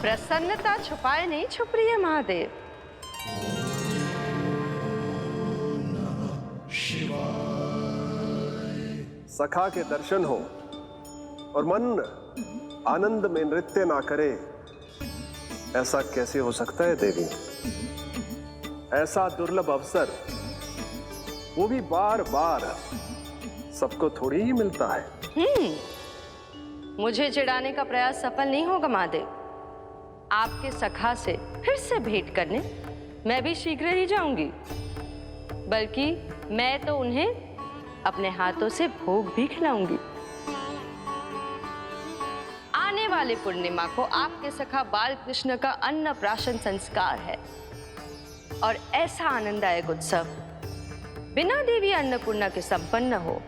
प्रसन्नता छुपाए नहीं छुप रही है महादेव। सखा के दर्शन हो और मन आनंद में नृत्य ना करे, ऐसा कैसे हो सकता है देवी? ऐसा दुर्लभ अवसर, वो भी बार बार, सबको थोड़ी ही मिलता है। मुझे चिढ़ाने का प्रयास सफल नहीं होगा महादेव। आपके सखा से फिर से भेंट करने मैं भी शीघ्र ही जाऊंगी, बल्कि मैं तो उन्हें अपने हाथों से भोग भी खिलाऊंगी। आने वाले पूर्णिमा को आपके सखा बाल कृष्ण का अन्नप्राशन संस्कार है और ऐसा आनंददायक उत्सव बिना देवी अन्नपूर्णा के संपन्न हो,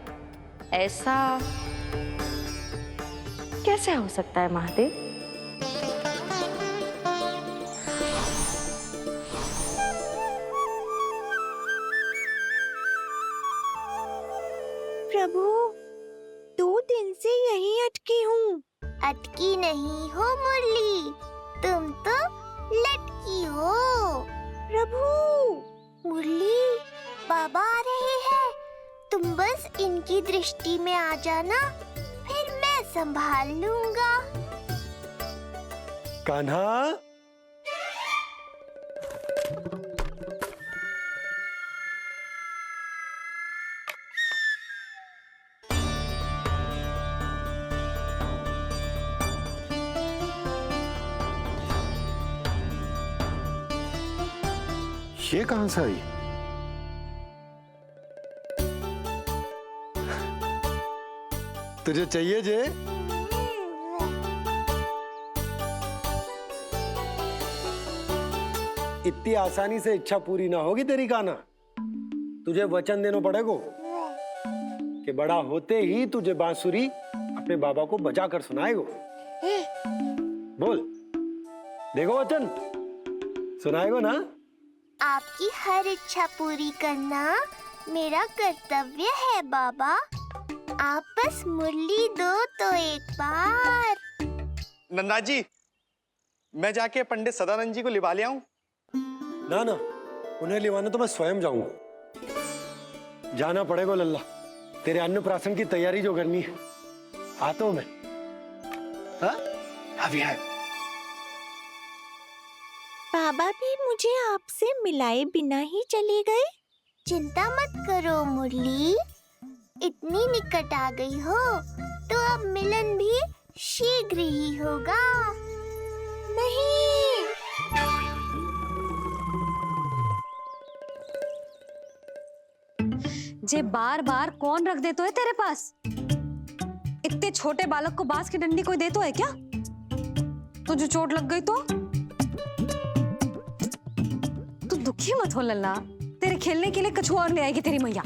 ऐसा कैसे हो सकता है महादेव? प्रभु, 2 दिन से यहीं अटकी हूँ। अटकी नहीं हो मुरली, तुम तो लटकी हो। प्रभु, मुरली, बाबा आ रहे हैं, तुम बस इनकी दृष्टि में आ जाना, फिर मैं संभाल लूंगा। कान्हा, ये कहां से आई? तुझे चाहिए जे? इतनी आसानी से इच्छा पूरी ना होगी तेरी कान्हा। तुझे वचन देना पड़ेगा कि बड़ा होते ही तुझे बांसुरी अपने बाबा को बजा कर सुनाएगा। बोल, देखो वचन सुनाएगा ना? आपकी हर इच्छा पूरी करना मेरा कर्तव्य है बाबा। आप बस मुरली दो तो एक बार। नंदा जी, मैं जाके पंडित सदानंद जी को लिवा ले आऊं? ना ना, उन्हें लिवाने तो मैं स्वयं जाऊंगा। जाना पड़ेगा लल्ला, तेरे अन्नप्राशन की तैयारी जो करनी है। आता हूं मैं। हाँ? अभी आए। बाबा भी मुझे आपसे मिलाए बिना ही चले गए। चिंता मत करो मुरली, इतनी निकट आ गई हो तो अब मिलन भी शीघ्र ही होगा। नहीं, जे बार बार कौन रख दे तो है तेरे पास? इतने छोटे बालक को बांस की डंडी कोई दे तो है क्या? तुझे चोट लग गई तो? तू दुखी मत हो लल्ला, तेरे खेलने के लिए कछुआ और ले आएगी तेरी मैया।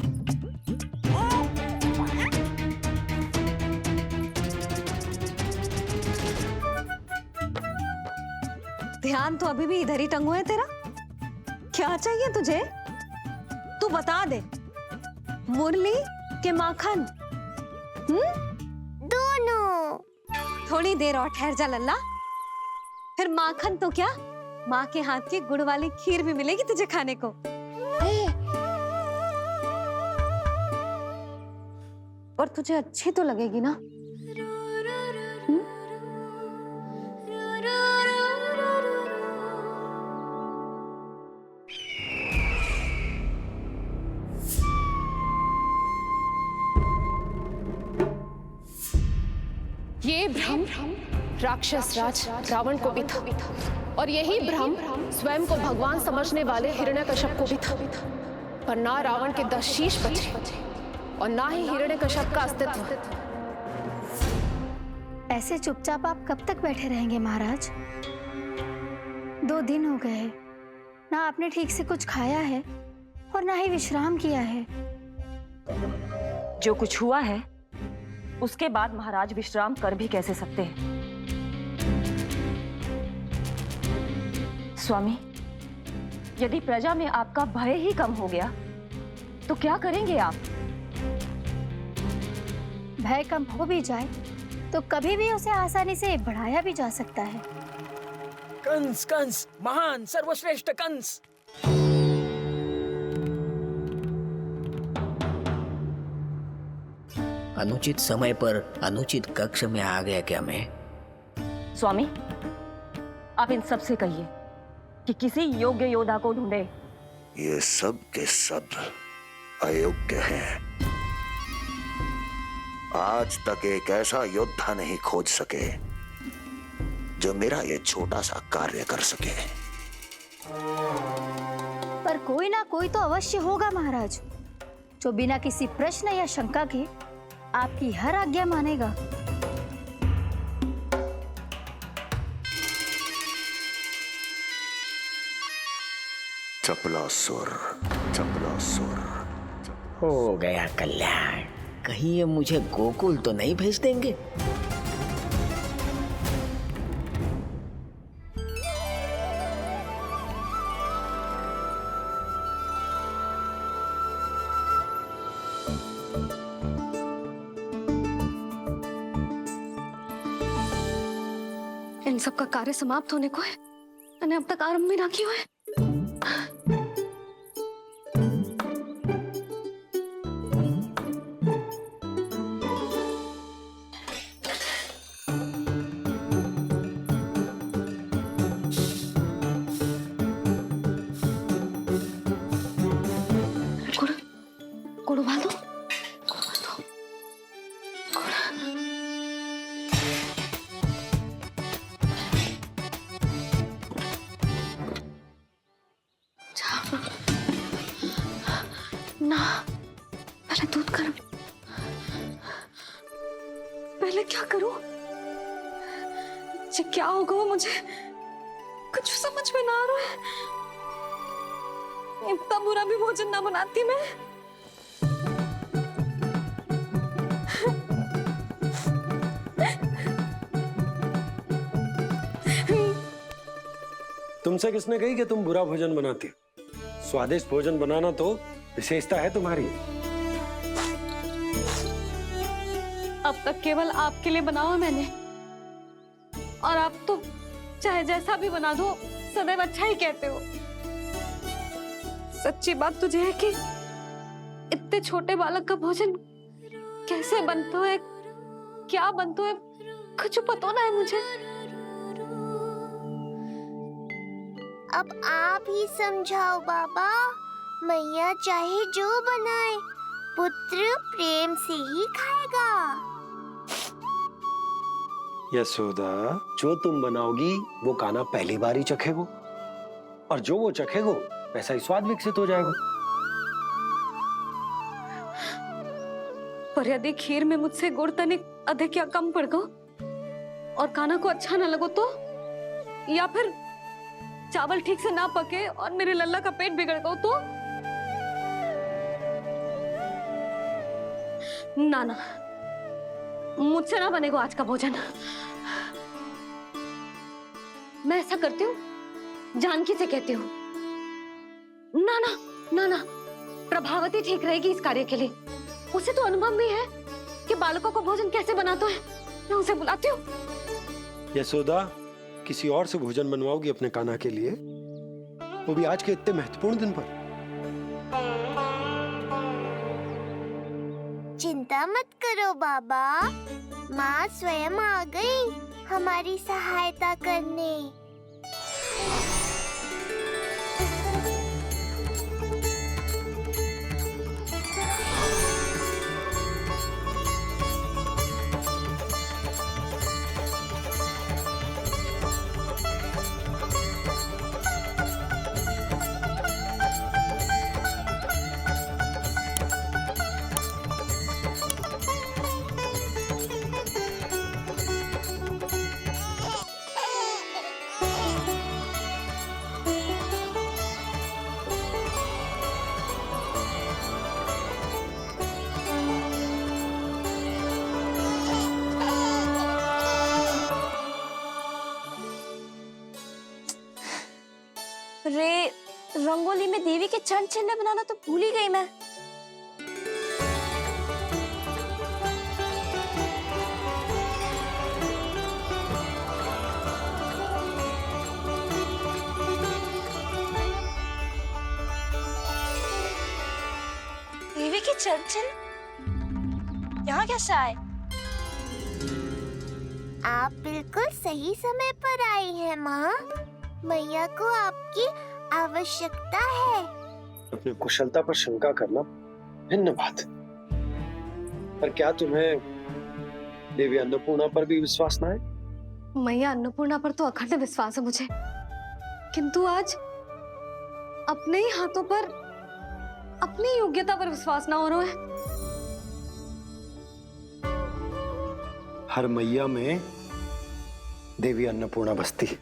ध्यान तो अभी भी इधर ही टंगो है तेरा। क्या चाहिए तुझे? तू बता दे। मुरली के माखन? दोनों। थोड़ी देर और ठहर जा लल्ला, फिर माखन तो क्या, माँ के हाथ की गुड़ वाली खीर भी मिलेगी तुझे खाने को। और तुझे अच्छी तो लगेगी ना? ये भ्रम राक्षस राज रावण को भी था, और यही भ्रम स्वयं को भगवान समझने वाले हिरण्यकश्यप को भी था। पर ना रावण के 10 शीश बचे और ना ही हिरण्यकश्यप का अस्तित्व। ऐसे चुपचाप आप कब तक बैठे रहेंगे महाराज? 2 दिन हो गए, ना आपने ठीक से कुछ खाया है और ना ही विश्राम किया है। जो कुछ हुआ है उसके बाद महाराज विश्राम कर भी कैसे सकते हैं? स्वामी, यदि प्रजा में आपका भय ही कम हो गया तो क्या करेंगे आप? भय कम हो भी जाए तो कभी भी उसे आसानी से बढ़ाया भी जा सकता है। कंस कंस महान सर्वश्रेष्ठ कंस। अनुचित समय पर अनुचित कक्ष में आ गया क्या मैं? स्वामी, आप इन सब से कहिए कि किसी योग्य योद्धा को ढूंढे। ये सब के सब अयोग्य हैं। आज तक एक ऐसा योद्धा नहीं खोज सके जो मेरा ये छोटा सा कार्य कर सके। पर कोई ना कोई तो अवश्य होगा महाराज, जो बिना किसी प्रश्न या शंका के आपकी हर आज्ञा मानेगा। चपलासुर, चपलासुर। हो गया कल्याण। कहीं ये मुझे गोकुल तो नहीं भेज देंगे? इन सब का कार्य समाप्त होने को है, मैंने अब तक आरंभ भी ना किया है। गुड़ उबाल दो। ना, पहले दूध गर्म। पहले क्या करूं? ये क्या होगा वो मुझे कुछ समझ में ना आ रहा है। इतना बुरा भी भोजन ना बनाती मैं। तुमसे किसने कही कि तुम बुरा भोजन बनाती? स्वादिष्ट भोजन बनाना तो विशेषता है तुम्हारी। अब तक केवल आपके लिए बनाओ मैंने, और आप तो चाहे जैसा भी बना दो सदैव अच्छा ही कहते हो। सच्ची बात तुझे है कि इतने छोटे बालक का भोजन कैसे बनता है, क्या बनता है, कुछ पता ना है मुझे। अब आप ही समझाओ बाबा। मैया चाहे जो बनाए, पुत्र प्रेम से ही खाएगा। यशोदा, जो तुम बनाओगी वो कान्हा पहली बार ही चखेगो, और जो वो चखेगो वैसा ही स्वाद विकसित हो जाएगा। पर यदि खीर में मुझसे गुड़ तनिक अधिक या कम पड़ गो और कान्हा को अच्छा ना लगो तो, या फिर चावल ठीक से ना पके और मेरे लल्ला का पेट बिगड़ गो तो? ना ना, मुझसे ना बनेगा आज का भोजन। मैं ऐसा करती हूँ, जानकी से कहती हूँ। ना ना ना ना, प्रभावती ठीक रहेगी इस कार्य के लिए। उसे तो अनुभव भी है कि बालकों को भोजन कैसे बनाता है। मैं उसे बुलाती हूँ। यशोदा, किसी और से भोजन बनवाओगी अपने कान्हा के लिए, वो भी आज के इतने महत्वपूर्ण दिन पर? चिंता मत करो बाबा, माँ स्वयं आ गई हमारी सहायता करने। रे, रंगोली में देवी के चरण चिन्ह बनाना तो भूल ही गई मैं। कि चंचल यहाँ कैसे आए? आप बिल्कुल सही समय पर आई हैं माँ। मैया को आपकी आवश्यकता है। अपनी कुशलता पर शंका करना भिन्न बात है, पर क्या तुम्हें देवी अन्नपूर्णा पर भी विश्वास न है? मैया अन्नपूर्णा पर तो अखंड विश्वास है मुझे, किंतु आज अपने ही हाथों पर अपनी योग्यता पर विश्वास ना हो रहा है। हर मैया में देवी अन्नपूर्णा बसती है।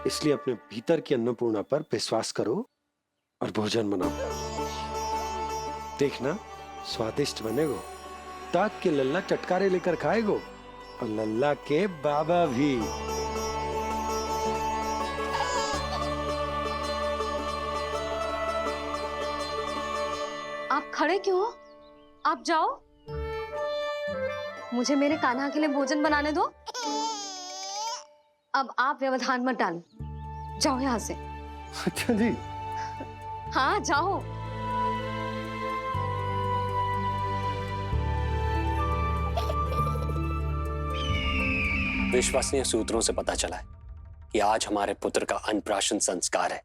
इसलिए अपने भीतर की अन्नपूर्णा पर विश्वास करो और भोजन बनाओ। देखना स्वादिष्ट बनेगो, ताक के लल्ला चटकारे लेकर खाएगो और लल्ला के बाबा भी। आप खड़े क्यों हो? आप जाओ, मुझे मेरे कान्हा के लिए भोजन बनाने दो। अब आप व्यवधान मत डालो, जाओ यहाँ से। अच्छा जी। हाँ जाओ। विश्वसनीय सूत्रों से पता चला है कि आज हमारे पुत्र का अन्नप्राशन संस्कार है।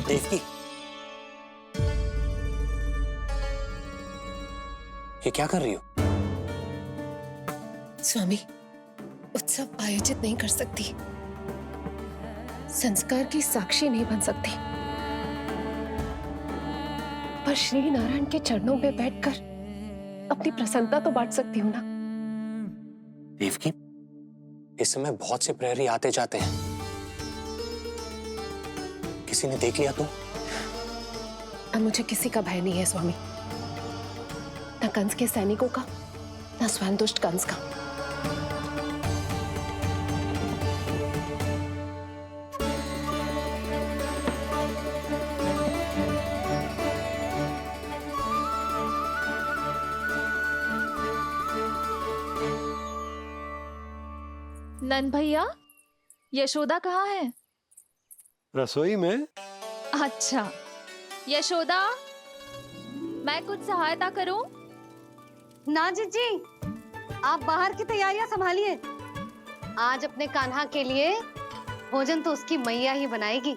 देवकी, ये क्या कर रही हो? स्वामी, उत्सव आयोजित नहीं कर सकती, संस्कार की साक्षी नहीं बन सकती, पर श्री नारायण के चरणों में बैठकर अपनी प्रसन्नता तो बांट सकती हूँ ना। देवकी, इस समय बहुत से प्रहरी आते जाते हैं, किसी ने देख लिया तो? अब मुझे किसी का भय नहीं है स्वामी, न कंस के सैनिकों का, न स्वयं दुष्ट कंस का। नंद भैया, यशोदा कहाँ है? रसोई में। अच्छा, यशोदा, मैं कुछ सहायता करूं? ना जीजी, आप बाहर की तैयारियां संभालिए। आज अपने कान्हा के लिए भोजन तो उसकी मैया ही बनाएगी।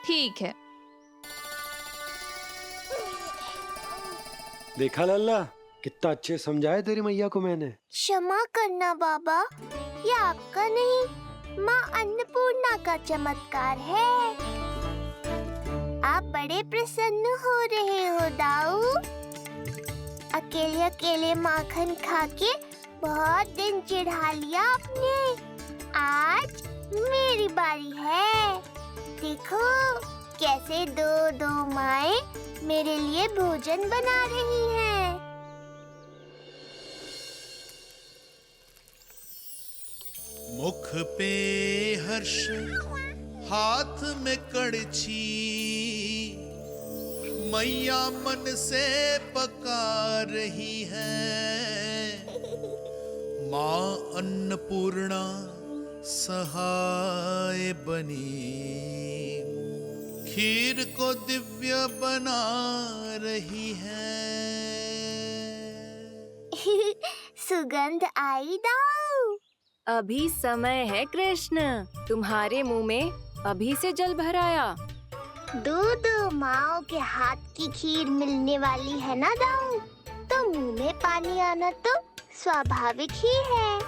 ठीक है। देखा लल्ला, कितना अच्छे समझाया तेरी मैया को मैंने। क्षमा करना बाबा, ये आपका नहीं, माँ अन्नपूर्णा का चमत्कार है। आप बड़े प्रसन्न हो रहे हो दाऊ। अकेले अकेले माखन खा के बहुत दिन चिढ़ा लिया आपने। आज मेरी बारी है। देखो कैसे दो दो माएं मेरे लिए भोजन बना रही हैं। मुख पे हर्ष, हाथ में कड़छी, मैया मन से पका रही है। माँ अन्नपूर्णा सहाय बनी, खीर को दिव्य बना रही है। सुगंध आई दाऊ। अभी समय है कृष्ण, तुम्हारे मुंह में अभी से जल भर आया। दो माओ के हाथ की खीर मिलने वाली है ना दाऊ, तो मुंह में पानी आना तो स्वाभाविक ही है।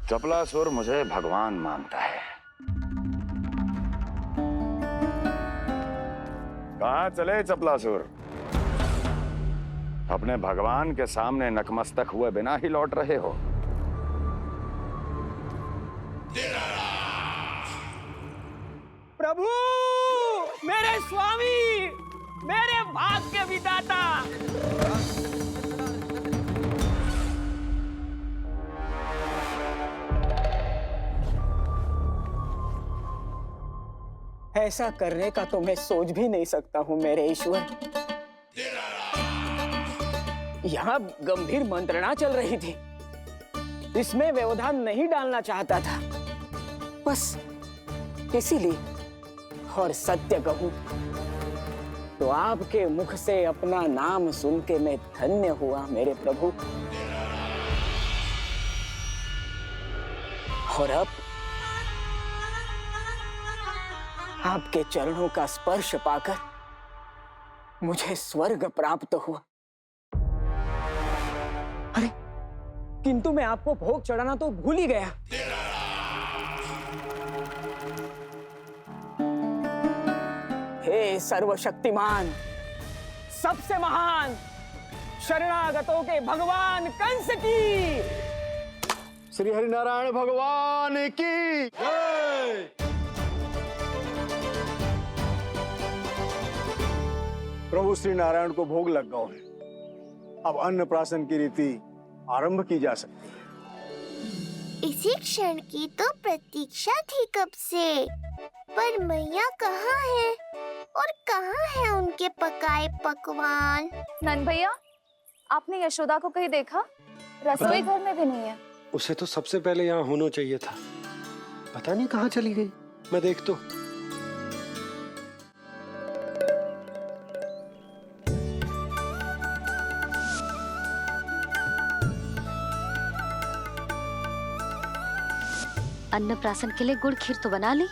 चपलासुर मुझे भगवान मानता है। कहाँ चले चपलासुर? अपने भगवान के सामने नतमस्तक हुए बिना ही लौट रहे हो। प्रभु, मेरे स्वामी, मेरे भाग्य विधाता। ऐसा करने का तो मैं सोच भी नहीं सकता हूँ मेरे ईश्वर। यहाँ गंभीर मंत्रणा चल रही थी, इसमें व्यवधान नहीं डालना चाहता था, बस इसीलिए। और सत्य कहूं तो आपके मुख से अपना नाम सुन के मैं धन्य हुआ मेरे प्रभु। और अब आपके चरणों का स्पर्श पाकर मुझे स्वर्ग प्राप्त हुआ। अरे किंतु मैं आपको भोग चढ़ाना तो भूल ही गया। हे सर्वशक्तिमान, सबसे महान, शरणागतों के भगवान कंस की, श्री हरिनारायण भगवान की जय। प्रभु श्री नारायण को भोग लग गया है, अब अन्नप्राशन की रीति आरंभ की जा सकती है। इसी क्षण की तो प्रतीक्षा थी कब से, पर मैया कहाँ है और कहाँ है उनके पकाए पकवान? नंद भैया, आपने यशोदा को कहीं देखा? रसोई घर में भी नहीं है। उसे तो सबसे पहले यहाँ होना चाहिए था, पता नहीं कहाँ चली गई। मैं देख तो। अन्नप्राशन के लिए गुड़ खीर तो बना ली,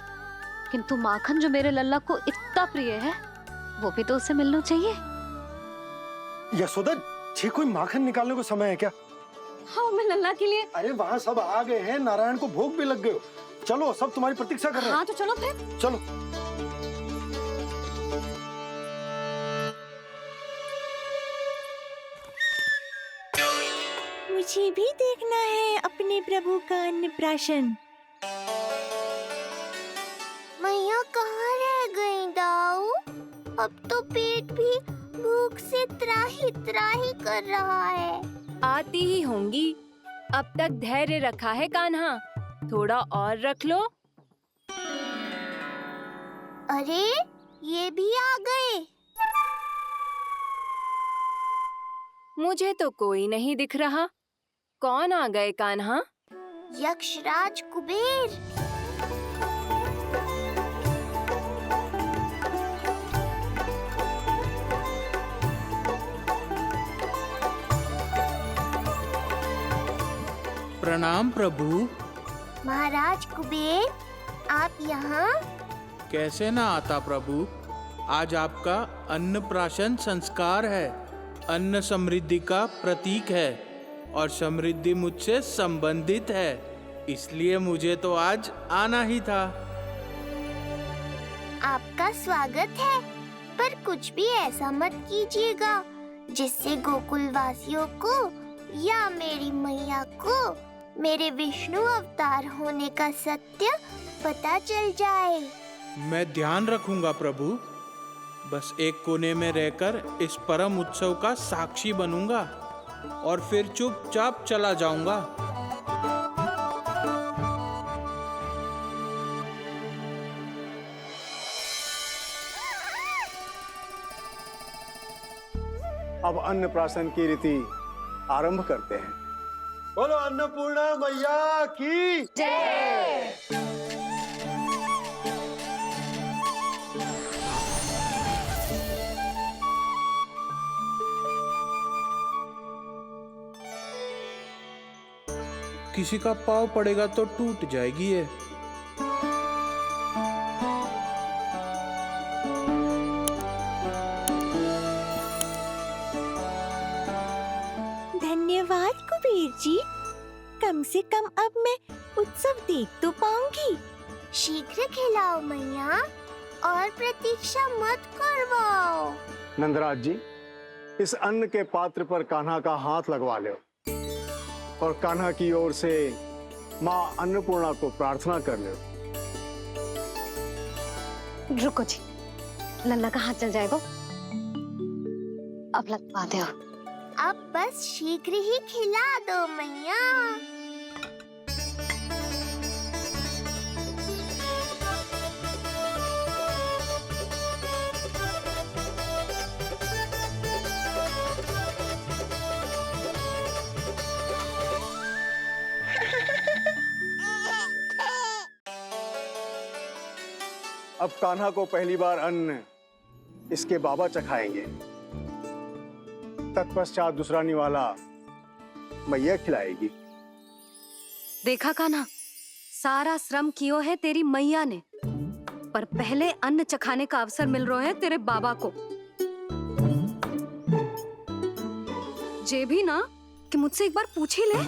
किंतु माखन जो मेरे लल्ला को इतना प्रिय है, वो भी तो उसे मिलना चाहिए। यशोदा, ये कोई माखन निकालने को समय है क्या? हाँ, मैं लल्ला के लिए। अरे वहाँ सब आ गए हैं, नारायण को भोग भी लग गए। चलो, सब तुम्हारी प्रतीक्षा कर रहे हैं। हाँ तो चलो फिर। चलो। मुझे भी देखना है अपने प्रभु का अन्नप्राशन। मैया कहाँ रह गई दाऊ? अब तो पेट भी भूख से त्राही त्राही कर रहा है। आती ही होंगी। अब तक धैर्य रखा है कान्हा, थोड़ा और रख लो। अरे ये भी आ गए। मुझे तो कोई नहीं दिख रहा। कौन आ गए कान्हा? यक्षराज कुबेर। प्रणाम प्रभु। महाराज कुबेर, आप यहाँ? कैसे ना आता प्रभु, आज आपका अन्नप्राशन संस्कार है। अन्न समृद्धि का प्रतीक है और समृद्धि मुझसे संबंधित है, इसलिए मुझे तो आज आना ही था। आपका स्वागत है, पर कुछ भी ऐसा मत कीजिएगा जिससे गोकुल वासियों को या मेरी मैया को मेरे विष्णु अवतार होने का सत्य पता चल जाए। मैं ध्यान रखूंगा प्रभु, बस एक कोने में रहकर इस परम उत्सव का साक्षी बनूंगा और फिर चुपचाप चला जाऊंगा। अब अन्नप्राशन की रीति आरंभ करते हैं। बोलो अन्नपूर्णा मैया की जय। किसी का पाँव पड़ेगा तो टूट जाएगी ये। धन्यवाद कुबेर जी, कम से कम अब मैं उत्सव देख तो पाऊंगी। शीघ्र खिलाओ मैया और प्रतीक्षा मत करवाओ। नंदराज जी, इस अन्न के पात्र पर कान्हा का हाथ लगवा लो और कान्हा की ओर से माँ अन्नपूर्णा को प्रार्थना कर लो। रुको जी, लल्ला का हाथ चल जाएगा, अब लगवा दो। अब बस शीघ्र ही खिला दो मैया। अब कान्हा को पहली बार अन्न इसके बाबा चखाएंगे, तत्पश्चात दूसरा निवाला मैया खिलाएगी। देखा कान्हा, सारा श्रम कियो है तेरी मैया ने, पर पहले अन्न चखाने का अवसर मिल रहा है तेरे बाबा को। जे भी ना कि मुझसे एक बार पूछ ही ले।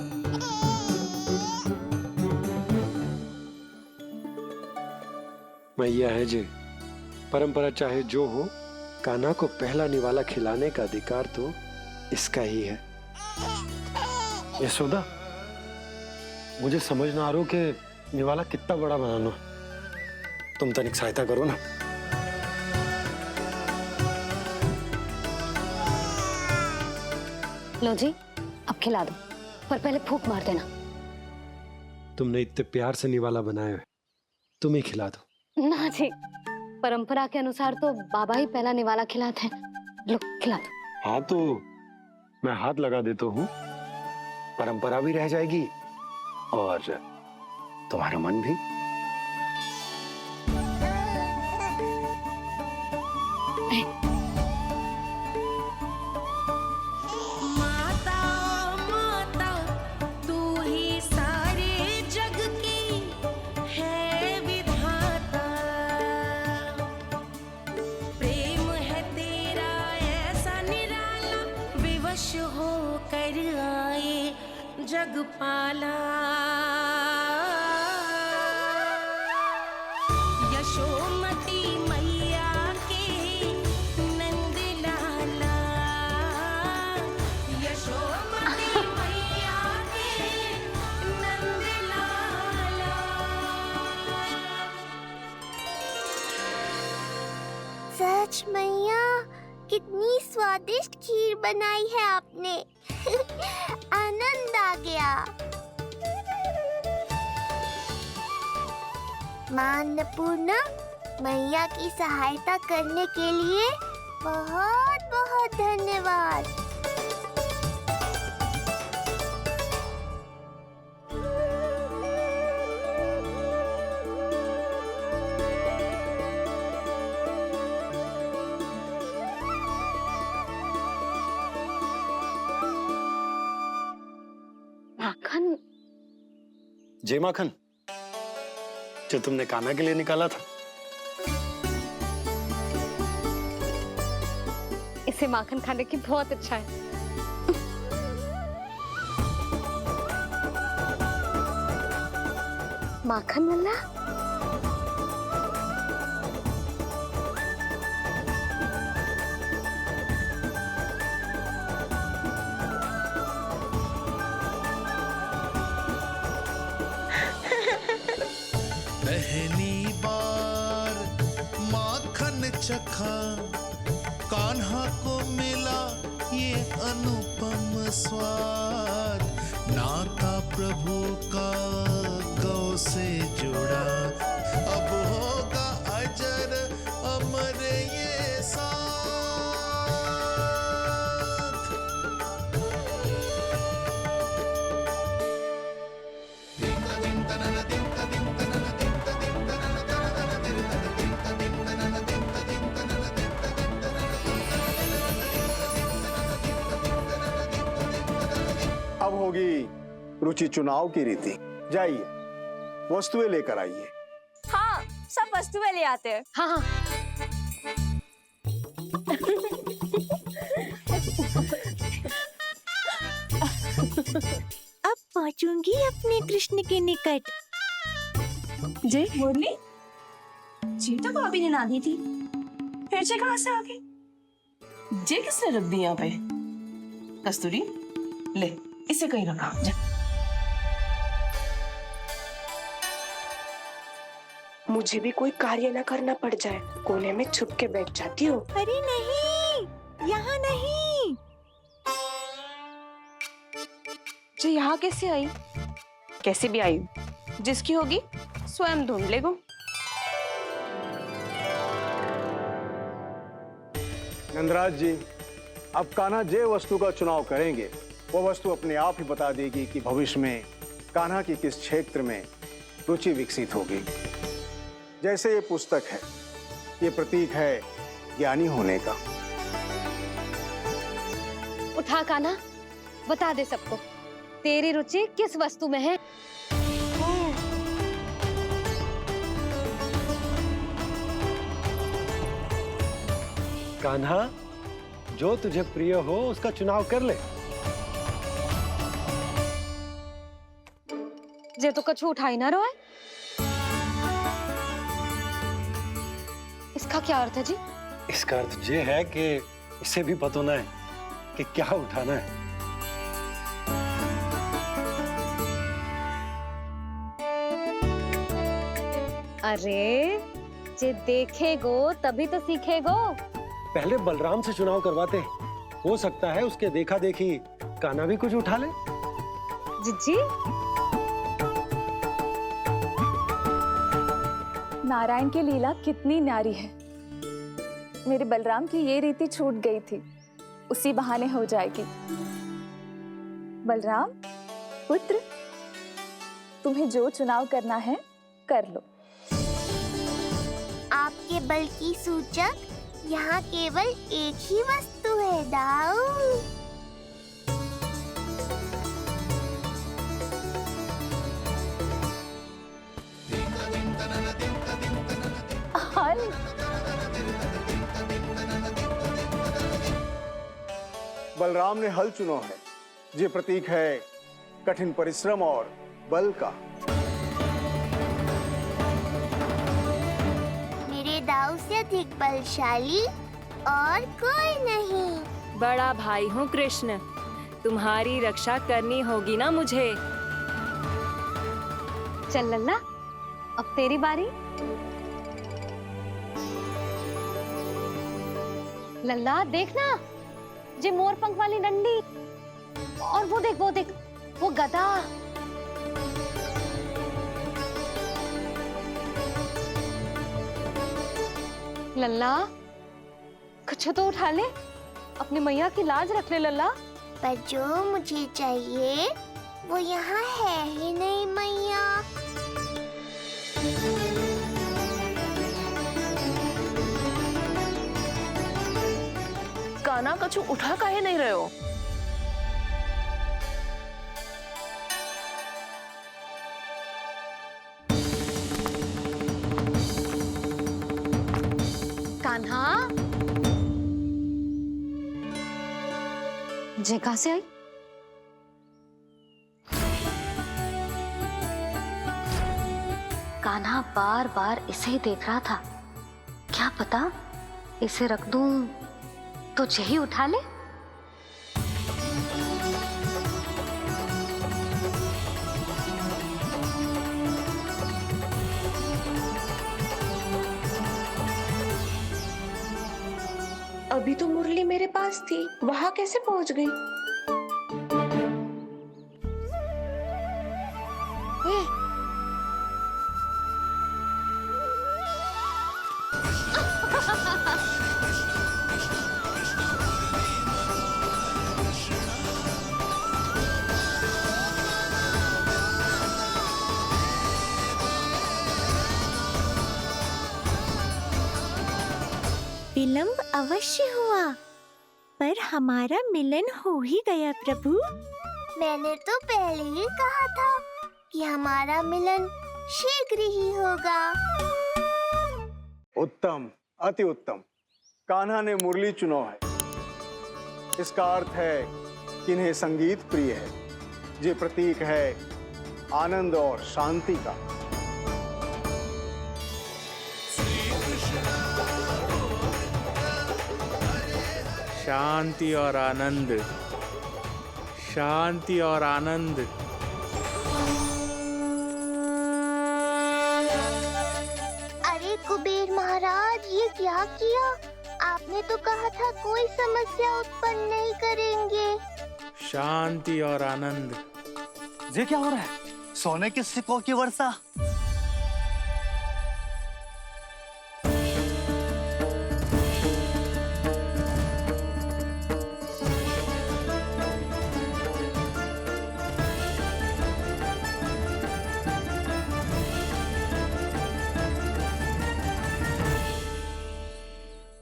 मैया है जे, परंपरा चाहे जो हो, कान्हा को पहला निवाला खिलाने का अधिकार तो इसका ही है। यशोदा, मुझे समझ ना आ रहा कि निवाला कितना बड़ा बनाना, तुम तनिक सहायता करो ना। लो जी, अब खिला दो, पर पहले फूंक मार देना। तुमने इतने प्यार से निवाला बनाया है, तुम ही खिला दो। ना जी, परंपरा के अनुसार तो बाबा ही पहला निवाला खिलाते हैं। लो खिला दो। हाँ तो मैं हाथ लगा देता हूँ, परंपरा भी रह जाएगी और तुम्हारा मन भी। जगपाला यशोमती मैया के नंद लाला, यशोमती मैया के नंद लाला। सच मैया, कितनी स्वादिष्ट खीर बनाई है आपने। आनंद आ गया। मां अन्नपूर्णा, मैया की सहायता करने के लिए बहुत बहुत धन्यवाद। माखन? जे माखन जो तुमने कान्हा के लिए निकाला था। इसे माखन खाने की बहुत इच्छा है। माखन वाला? पहली बार माखन चखा, कान्हा को मिला ये अनुपम स्वाद। नाता प्रभु का गौ से जुड़ा, अब होगा अजर अमर ये साथ। अब होगी रुचि चुनाव की रीति। जाइए, वस्तुएं लेकर आइए। हाँ, सब वस्तुएं ले आते हैं। हाँ हाँ। अब पहुंचूंगी अपने कृष्ण के निकट। जय मुरली, जी तो भाभी ने ना दी थी, फिर से कहाँ से आ गई? जे किसने रख दी यहाँ पे? कस्तूरी, ले इसे कहीं रखा जा। मुझे भी कोई कार्य न करना पड़ जाए, कोने में छुप के बैठ जाती हूँ। अरे नहीं, यहाँ नहीं। जो यहाँ कैसे आई? कैसे भी आई, जिसकी होगी स्वयं ढूंढ लेगो। नंदराज जी, अब कान्हा जे वस्तु का चुनाव करेंगे, वो वस्तु अपने आप ही बता देगी कि भविष्य में कान्हा की किस क्षेत्र में रुचि विकसित होगी। जैसे ये पुस्तक है, ये प्रतीक है ज्ञानी होने का। उठा कान्हा, बता दे सबको तेरी रुचि किस वस्तु में है। कान्हा, जो तुझे प्रिय हो उसका चुनाव कर ले। जे तो कछु उठाई ना रोए। इसका क्या अर्थ है जी? इसका अर्थ ये है कि इसे भी पता ना है कि क्या उठाना है। अरे जे देखेगो तभी तो सीखेगो। पहले बलराम से चुनाव करवाते, हो सकता है उसके देखा देखी कान्हा भी कुछ उठा ले। जिज्जी, नारायण की लीला कितनी न्यारी है। मेरे बलराम की ये रीति छूट गई थी, उसी बहाने हो जाएगी। बलराम पुत्र, तुम्हें जो चुनाव करना है कर लो। आपके बल की सूचक यहाँ केवल एक ही वस्तु है दाऊ। हल। बलराम ने हल चुना है। ये प्रतीक है कठिन परिश्रम और बल का। मेरे दाऊ से अधिक बलशाली और कोई नहीं। बड़ा भाई हूँ कृष्ण, तुम्हारी रक्षा करनी होगी ना मुझे। चल लल्ला, अब तेरी बारी। लल्ला देखना, जे मोर पंख वाली डंडी, और वो देख वो गदा। लल्ला कुछ तो उठा ले, अपनी मैया की लाज रख ले लल्ला। पर जो मुझे चाहिए वो यहाँ है ही नहीं मैया। कान्हा कछु उठा काहे नहीं रहे हो? कान्हा, जे कहां से आई? कान्हा बार बार इसे ही देख रहा था। क्या पता इसे रख दूं तो यही उठा ले। अभी तो मुरली मेरे पास थी, वहां कैसे पहुंच गई? विलंब अवश्य हुआ, पर हमारा मिलन हो ही गया प्रभु। मैंने तो पहले ही कहा था कि हमारा मिलन शीघ्र ही होगा। उत्तम, अति उत्तम। कान्हा ने मुरली चुना है। इसका अर्थ है कि इन्हें संगीत प्रिय है। ये प्रतीक है आनंद और शांति का। शांति और आनंद, शांति और आनंद। अरे कुबेर महाराज, ये क्या किया? आपने तो कहा था कोई समस्या उत्पन्न नहीं करेंगे। शांति और आनंद। ये क्या हो रहा है? सोने के सिक्कों की वर्षा।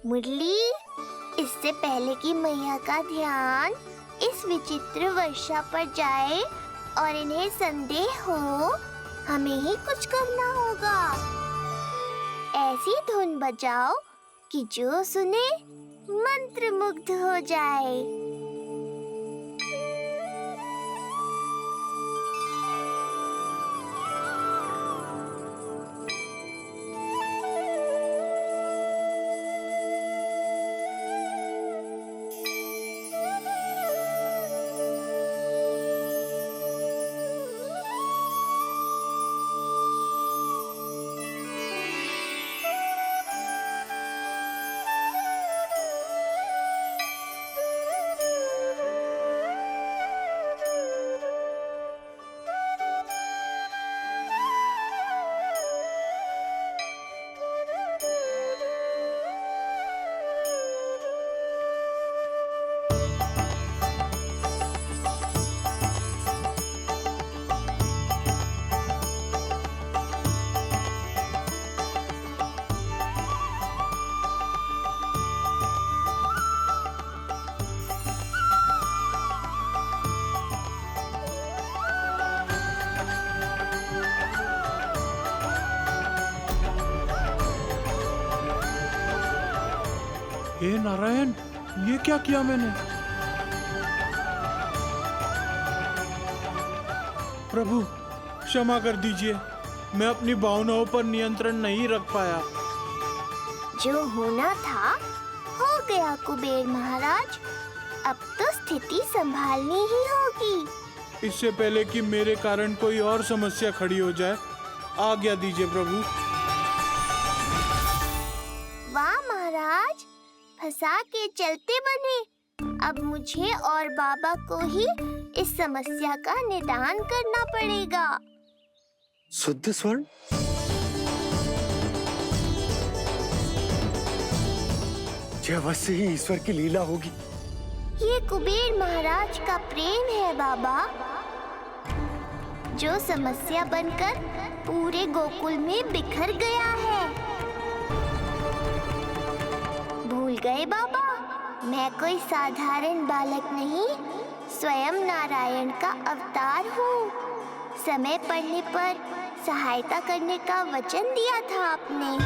मुरली, इससे पहले कि मैया का ध्यान इस विचित्र वर्षा पर जाए और इन्हें संदेह हो, हमें ही कुछ करना होगा। ऐसी धुन बजाओ कि जो सुने मंत्रमुग्ध हो जाए। हे नारायण, ये क्या किया मैंने? प्रभु क्षमा कर दीजिए, मैं अपनी भावनाओं पर नियंत्रण नहीं रख पाया। जो होना था हो गया कुबेर महाराज, अब तो स्थिति संभालनी ही होगी। इससे पहले कि मेरे कारण कोई और समस्या खड़ी हो जाए, आज्ञा दीजिए प्रभु। वाह महाराज, फंसा के चलते बने। अब मुझे और बाबा को ही इस समस्या का निदान करना पड़ेगा। शुद्ध स्वर्ण? यह अवश्य ही ईश्वर की लीला होगी। ये कुबेर महाराज का प्रेम है बाबा, जो समस्या बनकर पूरे गोकुल में बिखर गया है। भूल गए बाबा, मैं कोई साधारण बालक नहीं, स्वयं नारायण का अवतार हूँ। समय पड़ने पर सहायता करने का वचन दिया था आपने।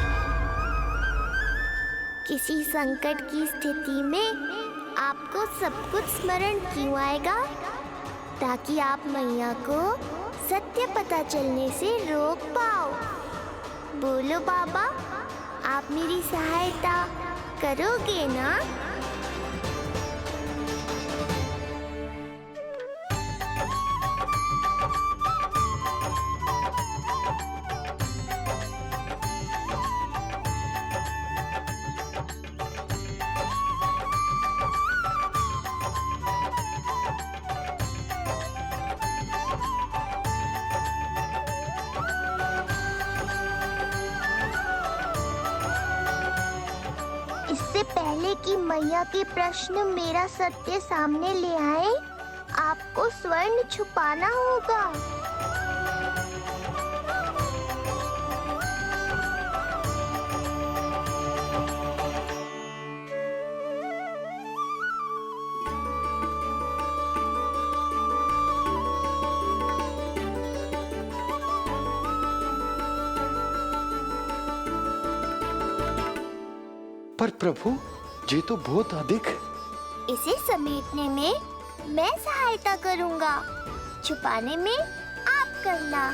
किसी संकट की स्थिति में आपको सब कुछ स्मरण क्यों आएगा? ताकि आप मैया को सत्य पता चलने से रोक पाओ। बोलो बाबा, आप मेरी सहायता करोगे ना? इससे पहले कि मैया के प्रश्न मेरा सत्य सामने ले आए, आपको स्वर्ण छुपाना होगा। पर प्रभु, ये तो बहुत अधिक है। इसे समेटने में मैं सहायता करूंगा, छुपाने में आप करना।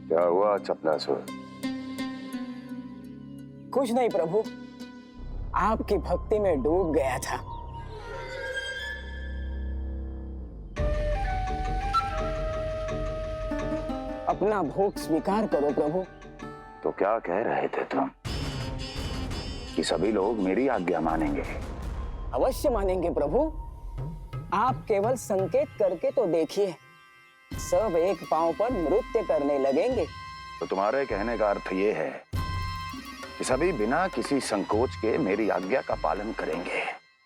क्या हुआ चपलासुर? कुछ नहीं प्रभु, आपकी भक्ति में डूब गया था। अपना भोग स्वीकार करो प्रभु। तो क्या कह रहे थे तुम कि सभी लोग मेरी आज्ञा मानेंगे? अवश्य मानेंगे प्रभु। आप केवल संकेत करके तो देखिए, सब एक पांव पर नृत्य करने लगेंगे। तो तुम्हारे कहने का अर्थ ये है कि सभी बिना किसी संकोच के मेरी आज्ञा का पालन करेंगे?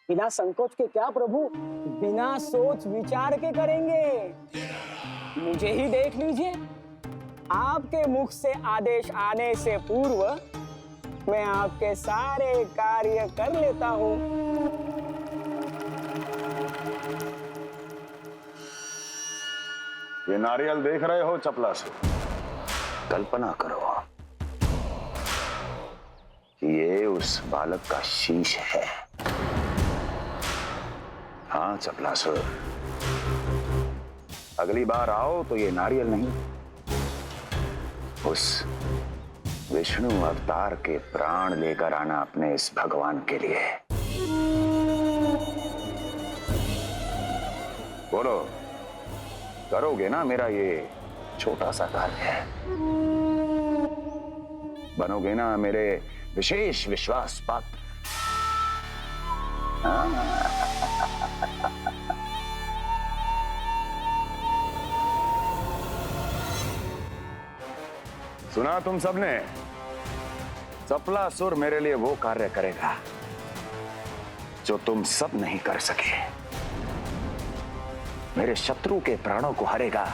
बिना संकोच के क्या प्रभु, बिना सोच विचार के करेंगे। मुझे ही देख लीजिए, आपके मुख से आदेश आने से पूर्व मैं आपके सारे कार्य कर लेता हूँ। ये नारियल देख रहे हो चपलासुर? कल्पना करो कि ये उस बालक का शीश है। हाँ चपलासुर, अगली बार आओ तो ये नारियल नहीं, उस विष्णु अवतार के प्राण लेकर आना अपने इस भगवान के लिए। बोलो, करोगे ना मेरा ये छोटा सा कार्य? बनोगे ना मेरे विशेष विश्वास पात्र? सुना तुम सबने? चपलासुर मेरे लिए वो कार्य करेगा जो तुम सब नहीं कर सके। मेरे शत्रु के प्राणों को हरेगा।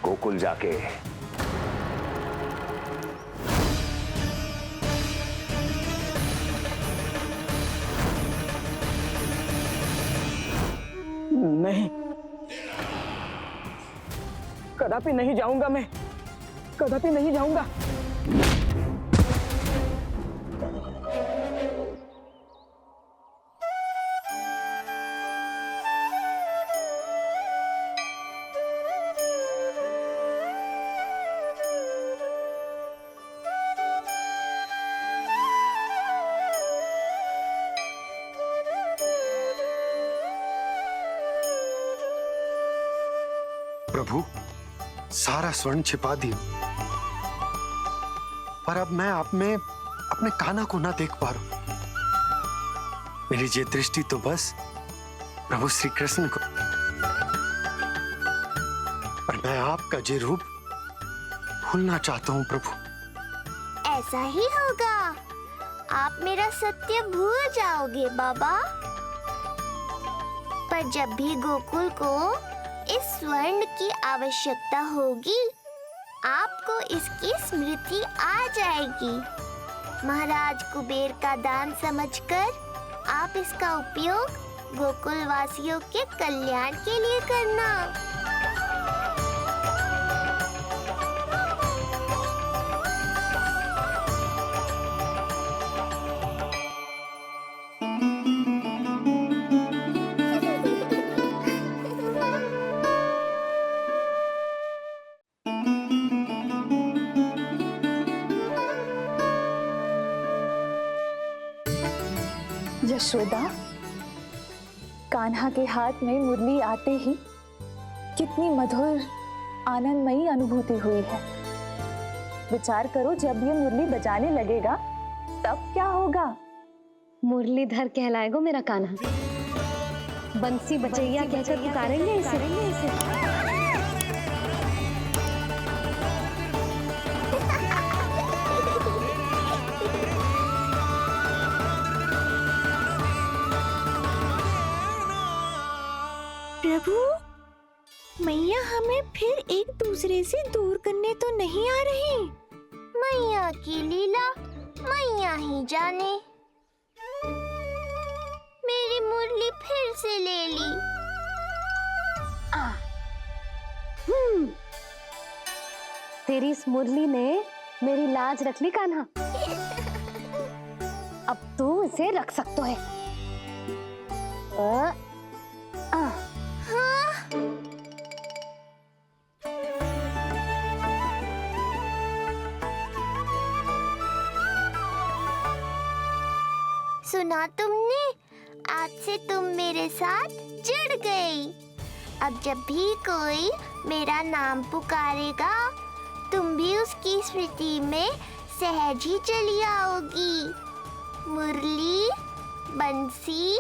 गोकुल जाके नहीं, कदापि नहीं जाऊंगा मैं, कदापि नहीं जाऊंगा। प्रभु, सारा स्वर्ण छिपा दिया, पर अब मैं आप में अपने कान्हा को ना देख पा रहा हूं। मेरी ये दृष्टि तो बस प्रभु श्री कृष्ण को, पर मैं आपका ये रूप भूलना चाहता हूं प्रभु। ऐसा ही होगा, आप मेरा सत्य भूल जाओगे बाबा। पर जब भी गोकुल को इस स्वर्ण की आवश्यकता होगी, आपको इसकी स्मृति आ जाएगी। महाराज कुबेर का दान समझकर आप इसका उपयोग गोकुल वासियों के कल्याण के लिए करना। यशोदा, कान्हा के हाथ में मुरली आते ही कितनी मधुर आनंदमयी अनुभूति हुई है। विचार करो, जब ये मुरली बजाने लगेगा तब क्या होगा? मुरलीधर कहलाएगा मेरा कान्हा। बंसी बजैया कहकर पुकारेंगे इसे। प्रभु, मैया हमें फिर एक दूसरे से दूर करने तो नहीं आ रही। मैया की लीला मैया ही जाने। मेरी मुरली फिर से ले ली। तेरी इस मुरली ने मेरी लाज रख ली कान्हा। अब तू इसे रख सकता है। सुना तुमने? आज से तुम मेरे साथ जुड़ गई। अब जब भी कोई मेरा नाम पुकारेगा तुम भी उसकी स्मृति में सहज ही चली आओगी। मुरली, बंसी,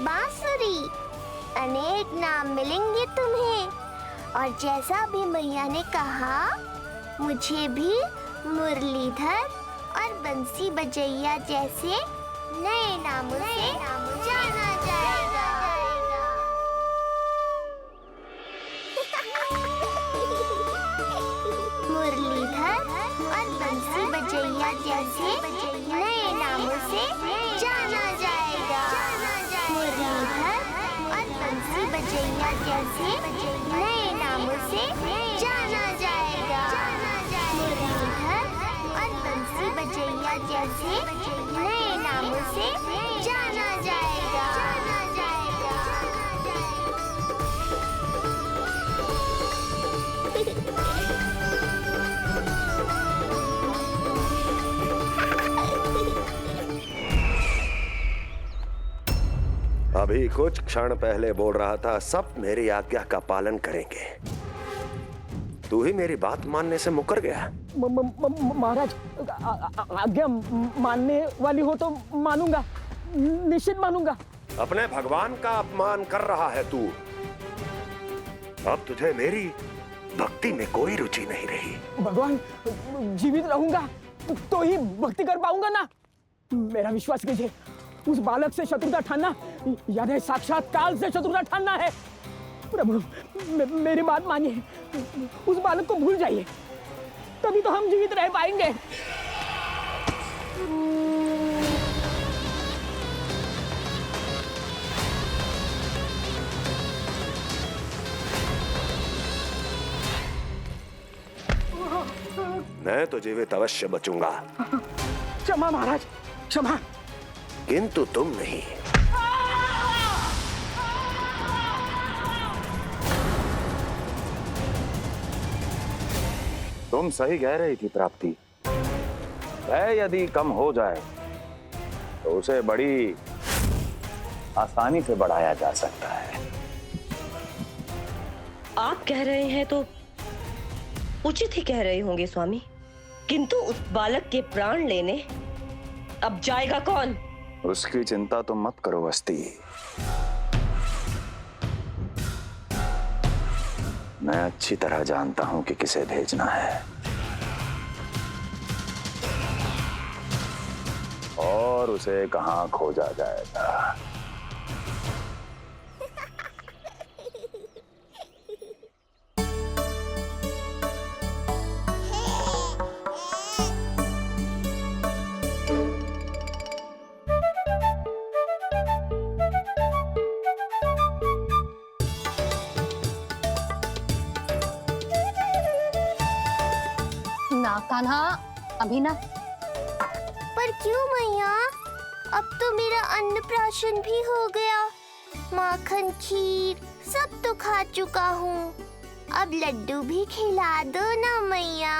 बांसुरी, अनेक नाम मिलेंगे तुम्हें। और जैसा भी मैया ने कहा, मुझे भी मुरलीधर और बंसी बजैया जैसे नए नामों से जाना जाएगा। मुरलीधर और बंसी बजैया जैसे नए नामों से जाना जाएगा। मुरलीधर और बंसी बजैया जैसे नए नामों से जाना जाएगा। मुरलीधर और बंसी बजैया जैसे नए नामों से जाना जाएगा। अभी कुछ क्षण पहले बोल रहा था सब मेरी आज्ञा का पालन करेंगे। तू ही मेरी बात मानने से मुकर गया। महाराज, आज्ञा मानने वाली हो तो मानूंगा, निश्चित मानूंगा। अपने भगवान का अपमान कर रहा है तू। अब तुझे मेरी भक्ति में कोई रुचि नहीं रही। भगवान, जीवित रहूंगा तो ही भक्ति कर पाऊंगा ना। मेरा विश्वास कीजिए, उस बालक से शत्रुता ठानना याद है, साक्षात काल से शत्रुता ठानना है। प्रभु, मेरी बात मानिए, उस बालक को भूल जाइए, तभी तो हम जीवित रह पाएंगे। मैं तो जीवित अवश्य बचूंगा। क्षमा महाराज, क्षमा। किंतु तुम नहीं। तुम सही कह रही थी प्राप्ति। भय यदि कम हो जाए तो उसे बड़ी आसानी से बढ़ाया जा सकता है। आप कह रहे हैं तो उचित ही कह रहे होंगे स्वामी, किंतु उस बालक के प्राण लेने अब जाएगा कौन? उसकी चिंता तो मत करो वस्ती। मैं अच्छी तरह जानता हूं कि किसे भेजना है और उसे कहां खोजा जाएगा। कान्हा, अभी ना। पर क्यों मैया? अब तो मेरा अन्नप्राशन भी हो गया। माखन, खीर सब तो खा चुका हूँ। अब लड्डू भी खिला दो ना मैया।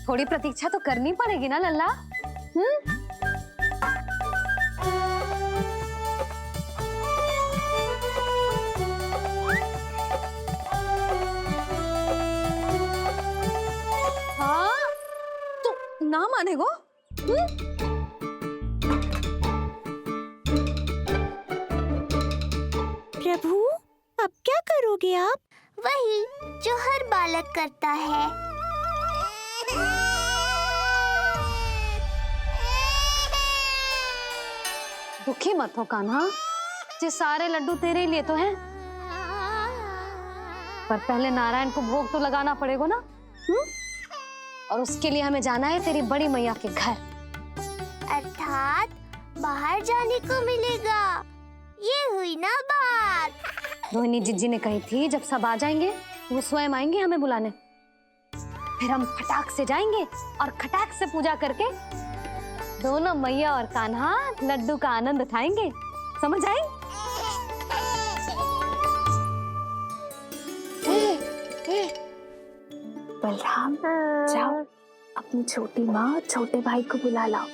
थोड़ी प्रतीक्षा तो करनी पड़ेगी ना लल्ला। ना मानेगो? प्रभु, अब क्या करोगे आप? वही जो हर बालक करता है। दुखी मत हो कान्हा, ये सारे लड्डू तेरे ही लिए तो हैं। पर पहले नारायण को भोग तो लगाना पड़ेगा ना। और उसके लिए हमें जाना है तेरी बड़ी मैया के घर। अर्थात बाहर जाने को मिलेगा, ये हुई ना बात। रोहिणी जिज्जी ने कही थी जब सब आ जाएंगे वो स्वयं आएंगे हमें बुलाने। फिर हम फटाक से जाएंगे और खटाक से पूजा करके दोनों मैया और कान्हा लड्डू का आनंद उठाएंगे। समझ आई? बलराम, जाओ अपनी छोटी माँ और छोटे भाई को बुला लाओ।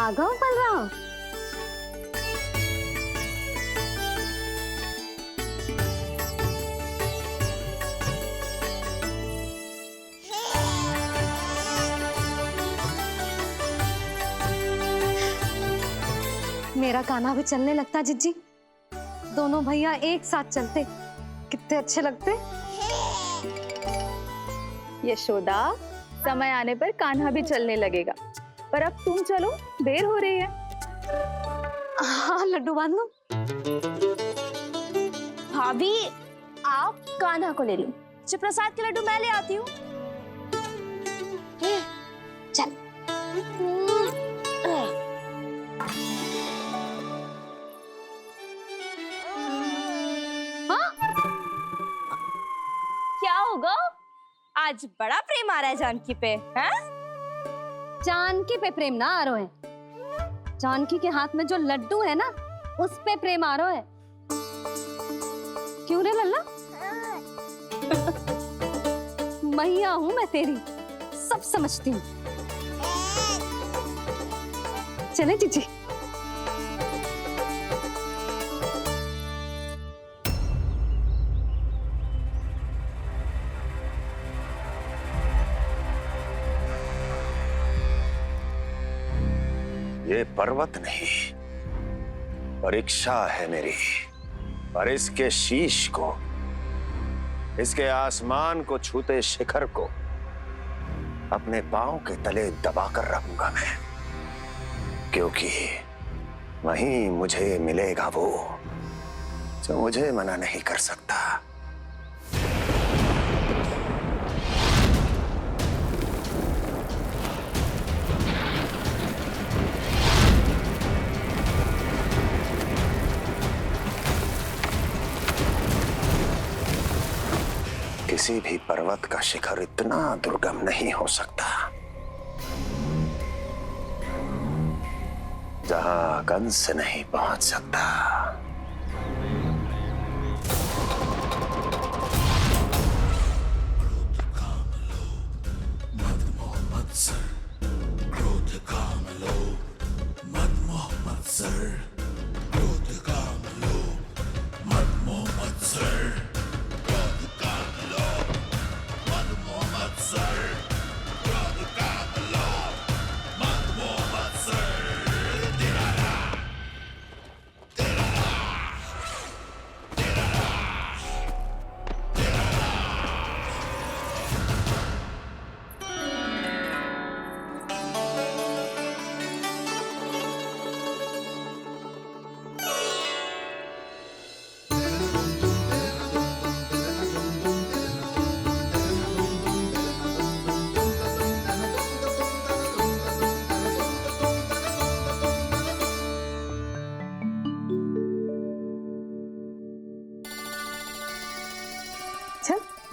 राघव बलराम। मेरा कान्हा भी चलने लगता जिज्जी। दोनों भैया एक साथ चलते कितने अच्छे लगते। यशोदा, समय आने पर कान्हा भी चलने लगेगा, पर अब तुम चलो, देर हो रही है। हाँ लड्डू बांध लो। भाभी आप कान्हा को ले लो, प्रसाद के लड्डू मैं ले आती हूँ। चल। हाँ? क्या होगा? आज बड़ा प्रेम आ रहा है जानकी पे, हैं? जानकी पे प्रेम ना आ रहा है, जानकी के हाथ में जो लड्डू है ना उस पे प्रेम आ रहा है। क्यों रे लल्ला? मैया हूं मैं तेरी, सब समझती हूँ। चले जीजी। ये पर्वत नहीं, परीक्षा है मेरी, और इसके शीश को, इसके आसमान को छूते शिखर को अपने पांव के तले दबाकर रखूंगा मैं, क्योंकि वहीं मुझे मिलेगा वो जो मुझे मना नहीं कर सकता। किसी भी पर्वत का शिखर इतना दुर्गम नहीं हो सकता जहां कंस नहीं पहुंच सकता।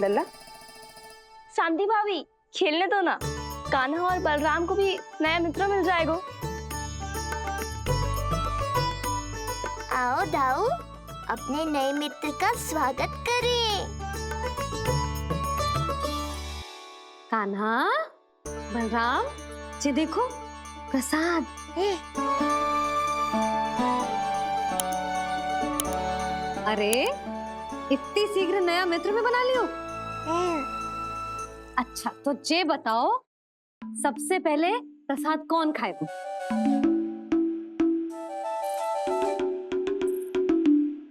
लल्ला, शांति भाभी खेलने दो ना, कान्हा और बलराम को भी नया मित्र मिल जाएगा। आओ दाऊ, अपने नए मित्र का स्वागत करें। कान्हा, बलराम, ये देखो प्रसाद। अरे इतनी शीघ्र नया मित्र में बना लियो? अच्छा तो ये बताओ, सबसे पहले प्रसाद कौन खाएगा?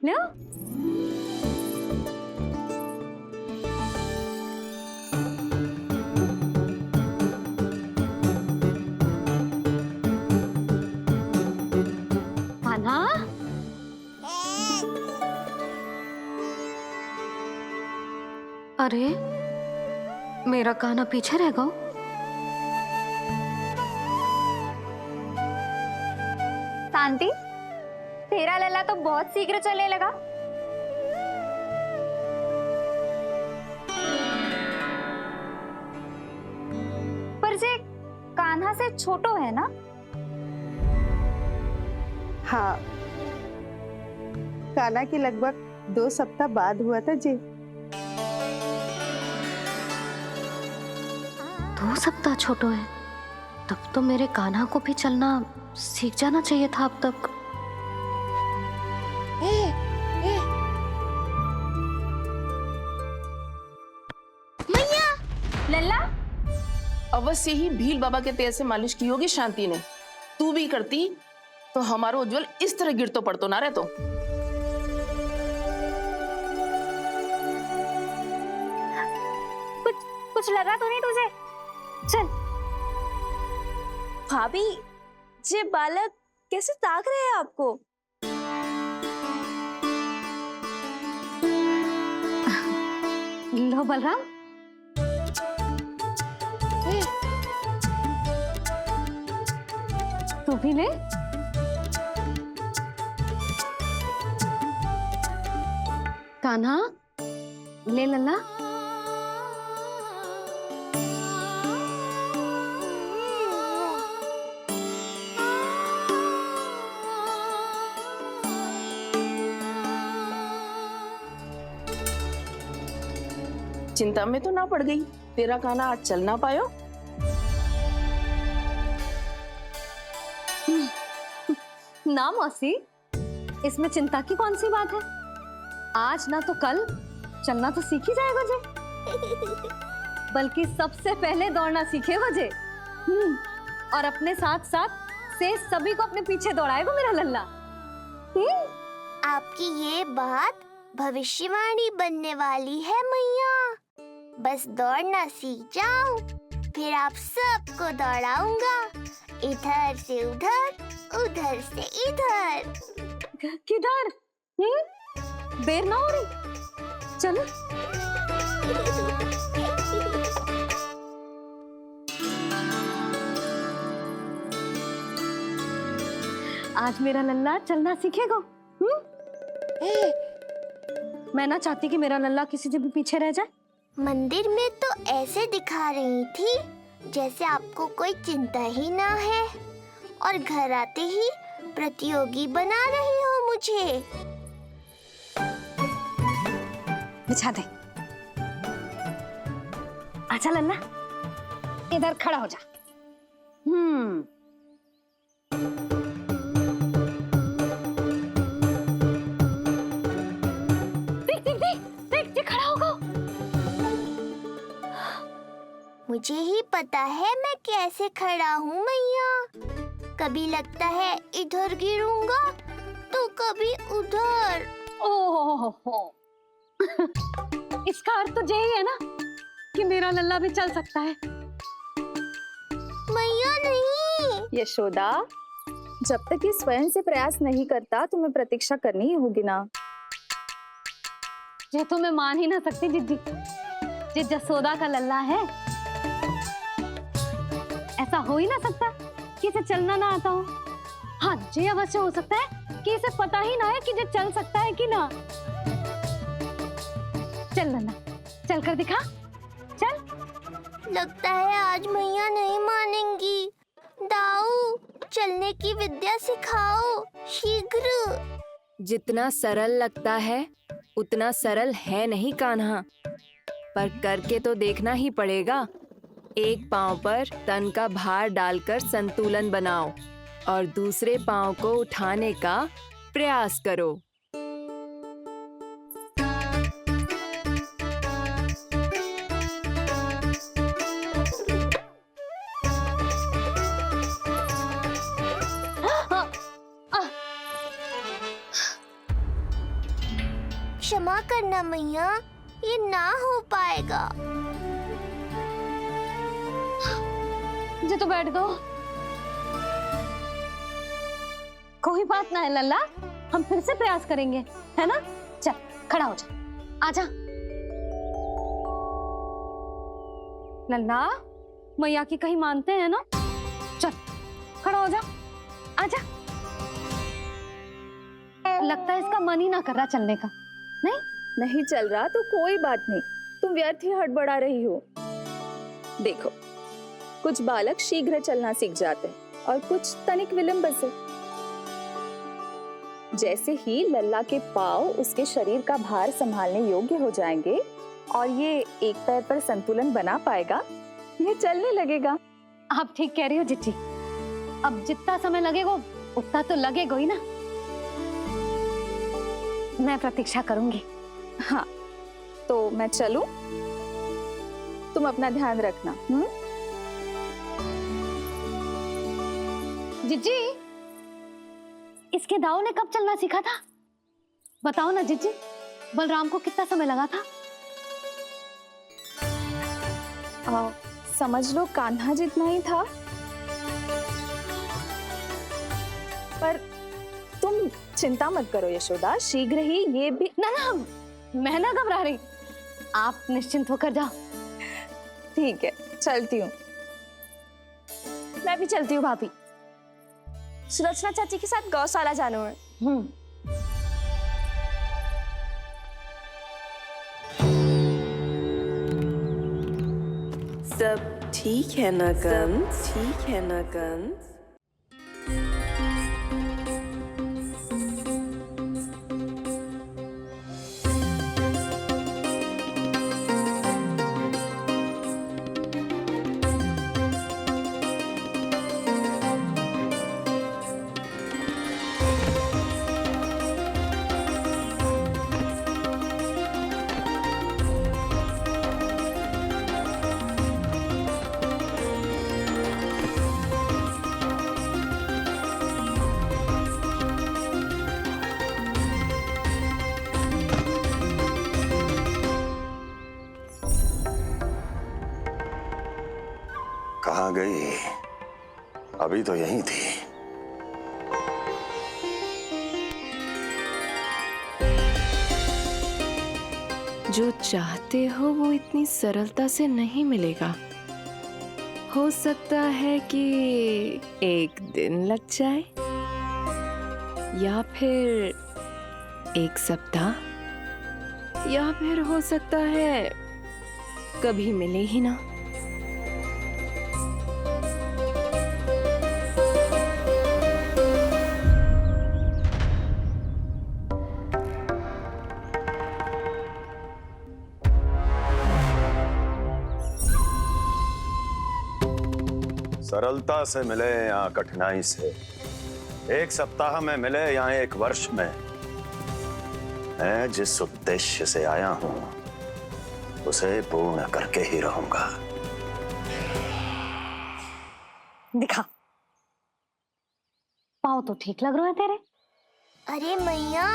लो। कान्हा, अरे मेरा कान्हा पीछे रह गया। शांति, तेरा लल्ला तो बहुत शीघ्र चलने लगा। पर जे कान्हा से छोटो है ना? हाँ, कान्हा की लगभग 2 सप्ताह बाद हुआ था जी। 2 सप्ताह छोटो है, तब तो मेरे कान्हा को भी चलना सीख जाना चाहिए था अब तक। मैया, लल्ला, अवश्य ही भील बाबा के तेल से मालिश की होगी शांति ने। तू भी करती तो हमारा उज्जवल इस तरह गिर तो पड़तो ना रहतो। कुछ लगा तो नहीं तुझे? चल। भाभी, ये बालक कैसे ताक रहे हैं आपको? लो बलराम, तू भी ले। कान्हा, ले लल्ला। चिंता में तो ना पड़ गई, तेरा कान्हा आज चल ना पायो। ना मौसी, इसमें चिंता की कौन सी बात है? आज ना तो कल चलना तो सीख ही जाएगा जे। बल्कि सबसे पहले दौड़ना सीखेगा जे। और अपने साथ साथ से सभी को अपने पीछे दौड़ाएगा मेरा लल्ला। आपकी ये बात भविष्यवाणी बनने वाली है मैया। बस दौड़ना सीख जाऊं, फिर आप सबको दौड़ाऊंगा, इधर से उधर, उधर से इधर। किधर? देर ना हो रही, चलो। आज मेरा लल्ला चलना सीखेगा। मैं ना चाहती कि मेरा लल्ला किसी से भी पीछे रह जाए। मंदिर में तो ऐसे दिखा रही थी जैसे आपको कोई चिंता ही ना है, और घर आते ही प्रतियोगी बना रही हो मुझे। बिछा दे। आजा लल्ला, इधर खड़ा हो जा। देख खड़ा होगा। मुझे ही पता है मैं कैसे खड़ा हूँ मैया। कभी लगता है इधर गिरूंगा तो कभी उधर। ओह, इसका अर्थ तो यही है ना कि मेरा लल्ला भी चल सकता है। मैया नहीं। यशोदा, जब तक ये स्वयं से प्रयास नहीं करता तुम्हें प्रतीक्षा करनी ही होगी ना। ये तो मैं मान ही ना सकती जिद्दी, ये जसोदा का लल्ला है। ऐसा हो ही ना सकता कि इसे चलना ना आता हो। हाँ, ये अवश्य हो सकता है कि इसे पता ही ना है कि ये चल सकता है कि ना। चल लल्ला, चल कर दिखा, चल। लगता है आज मैया नहीं मानेंगी। दाऊ, चलने की विद्या सिखाओ शीघ्र। जितना सरल लगता है उतना सरल है नहीं कान्हा, पर करके तो देखना ही पड़ेगा। एक पांव पर तन का भार डालकर संतुलन बनाओ और दूसरे पांव को उठाने का प्रयास करो। क्षमा करना मैया, ये ना हो पाएगा। जी तो बैठ गो। कोई बात ना है लल्ला, हम फिर से प्रयास करेंगे, है ना? चल खड़ा हो जा, आजा। लल्ला, मैया की कहीं मानते हैं ना? चल खड़ा हो जा, आजा। लगता है इसका मन ही ना कर रहा चलने का। नहीं चल रहा तो कोई बात नहीं, तुम व्यर्थ ही हड़बड़ा रही हो। देखो, कुछ बालक शीघ्र चलना सीख जाते हैं और कुछ तनिक विलंब से। जैसे ही लल्ला के पांव उसके शरीर का भार संभालने योग्य हो जाएंगे और ये एक पैर पर संतुलन बना पाएगा, ये चलने लगेगा। आप ठीक कह रही हो जिज्जी। अब जितना समय लगेगा उतना तो लगेगा ही ना। मैं प्रतीक्षा करूंगी। हाँ, तो मैं चलूं? तुम अपना ध्यान रखना। जीजी, इसके दाऊ ने कब चलना सीखा था? बताओ ना जीजी, बलराम को कितना समय लगा था? समझ लो कान्हा जितना ही था। पर तुम चिंता मत करो यशोदा, शीघ्र ही ये भी। ना, मैं ना घबरा रही, आप निश्चिंत होकर जाओ। ठीक है, चलती हूँ। मैं भी चलती हूँ भाभी। सुलोचना चाची के साथ गौशाला जाना है। सब ठीक है ना कंस? ठीक है ना कंस? कहाँ गई? अभी तो यहीं थी। जो चाहते हो वो इतनी सरलता से नहीं मिलेगा। हो सकता है कि एक दिन लग जाए या फिर एक सप्ताह, या फिर हो सकता है कभी मिले ही ना। सरलता से मिले या कठिनाई से, एक सप्ताह में मिले या एक वर्ष में, मैं जिस उद्देश्य से आया हूं उसे पूर्ण करके ही रहूंगा। दिखा, पाँव तो ठीक लग रहे हैं तेरे। अरे मैया,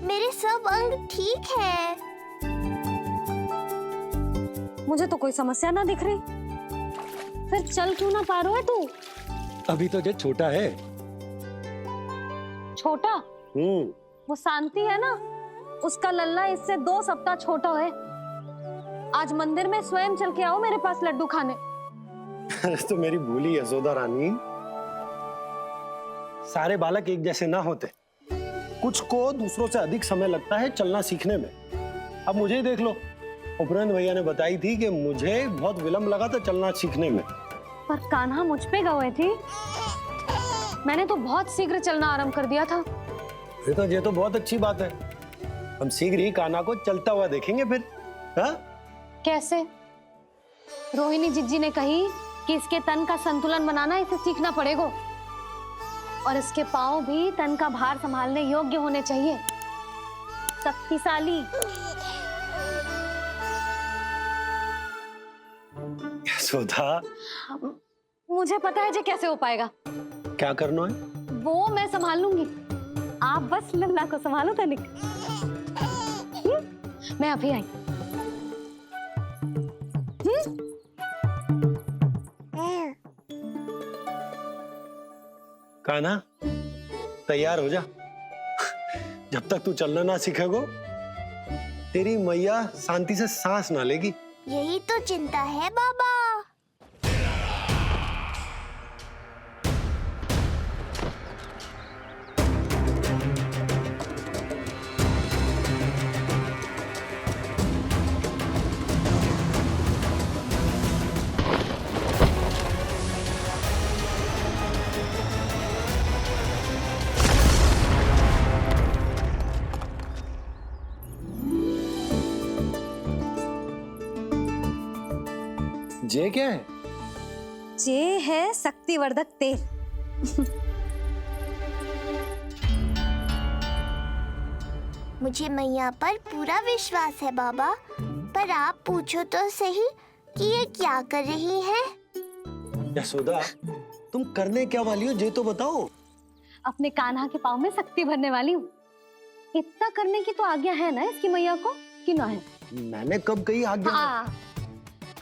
मेरे सब अंग ठीक है। मुझे तो कोई समस्या ना दिख रही, फिर चल क्यों ना पा रहा है तू? अभी तो जब छोटा है। छोटा? वो शांति है ना, उसका लल्ला इससे 2 सप्ताह छोटा है। आज मंदिर में स्वयं चल के आओ मेरे पास लड्डू खाने। तो मेरी भूली यशोदा रानी, सारे बालक एक जैसे ना होते। कुछ को दूसरों से अधिक समय लगता है चलना सीखने में। अब मुझे ही देख लो, उपरांत भैया ने बताई थी कि मुझे बहुत विलंब लगा था चलना सीखने में। पर कान्हा मुझ पे गए थी, मैंने तो बहुत शीघ्र चलना आरंभ कर दिया था। ये तो बहुत अच्छी बात है। हम शीघ्र ही कान्हा को चलता हुआ देखेंगे फिर। हाँ? कैसे? रोहिणी जिज्जी ने कही कि इसके तन का संतुलन बनाना इसे सीखना पड़ेगा, और इसके पांव भी तन का भार संभालने योग्य होने चाहिए। शक्तिशाली। यशोदा, मुझे पता है जी कैसे हो पाएगा। क्या करना है? वो मैं संभाल लूंगी, आप बस लल्ला को संभालो तनिक। मैं अभी आई। कान्हा, तैयार हो जा। जब तक तू चलना ना सीखेगो, तेरी मैया शांति से सांस ना लेगी। यही तो चिंता है बाबा। जे क्या है? जे है शक्तिवर्धक तेल। मुझे मैया पर पूरा विश्वास है बाबा, पर आप पूछो तो सही कि ये क्या कर रही है। यशोदा, तुम करने क्या वाली हो ये तो बताओ। अपने कान्हा के पाँव में शक्ति भरने वाली हूँ। इतना करने की तो आज्ञा है ना इसकी मैया को, कि ना है? मैंने कब कही आज्ञा?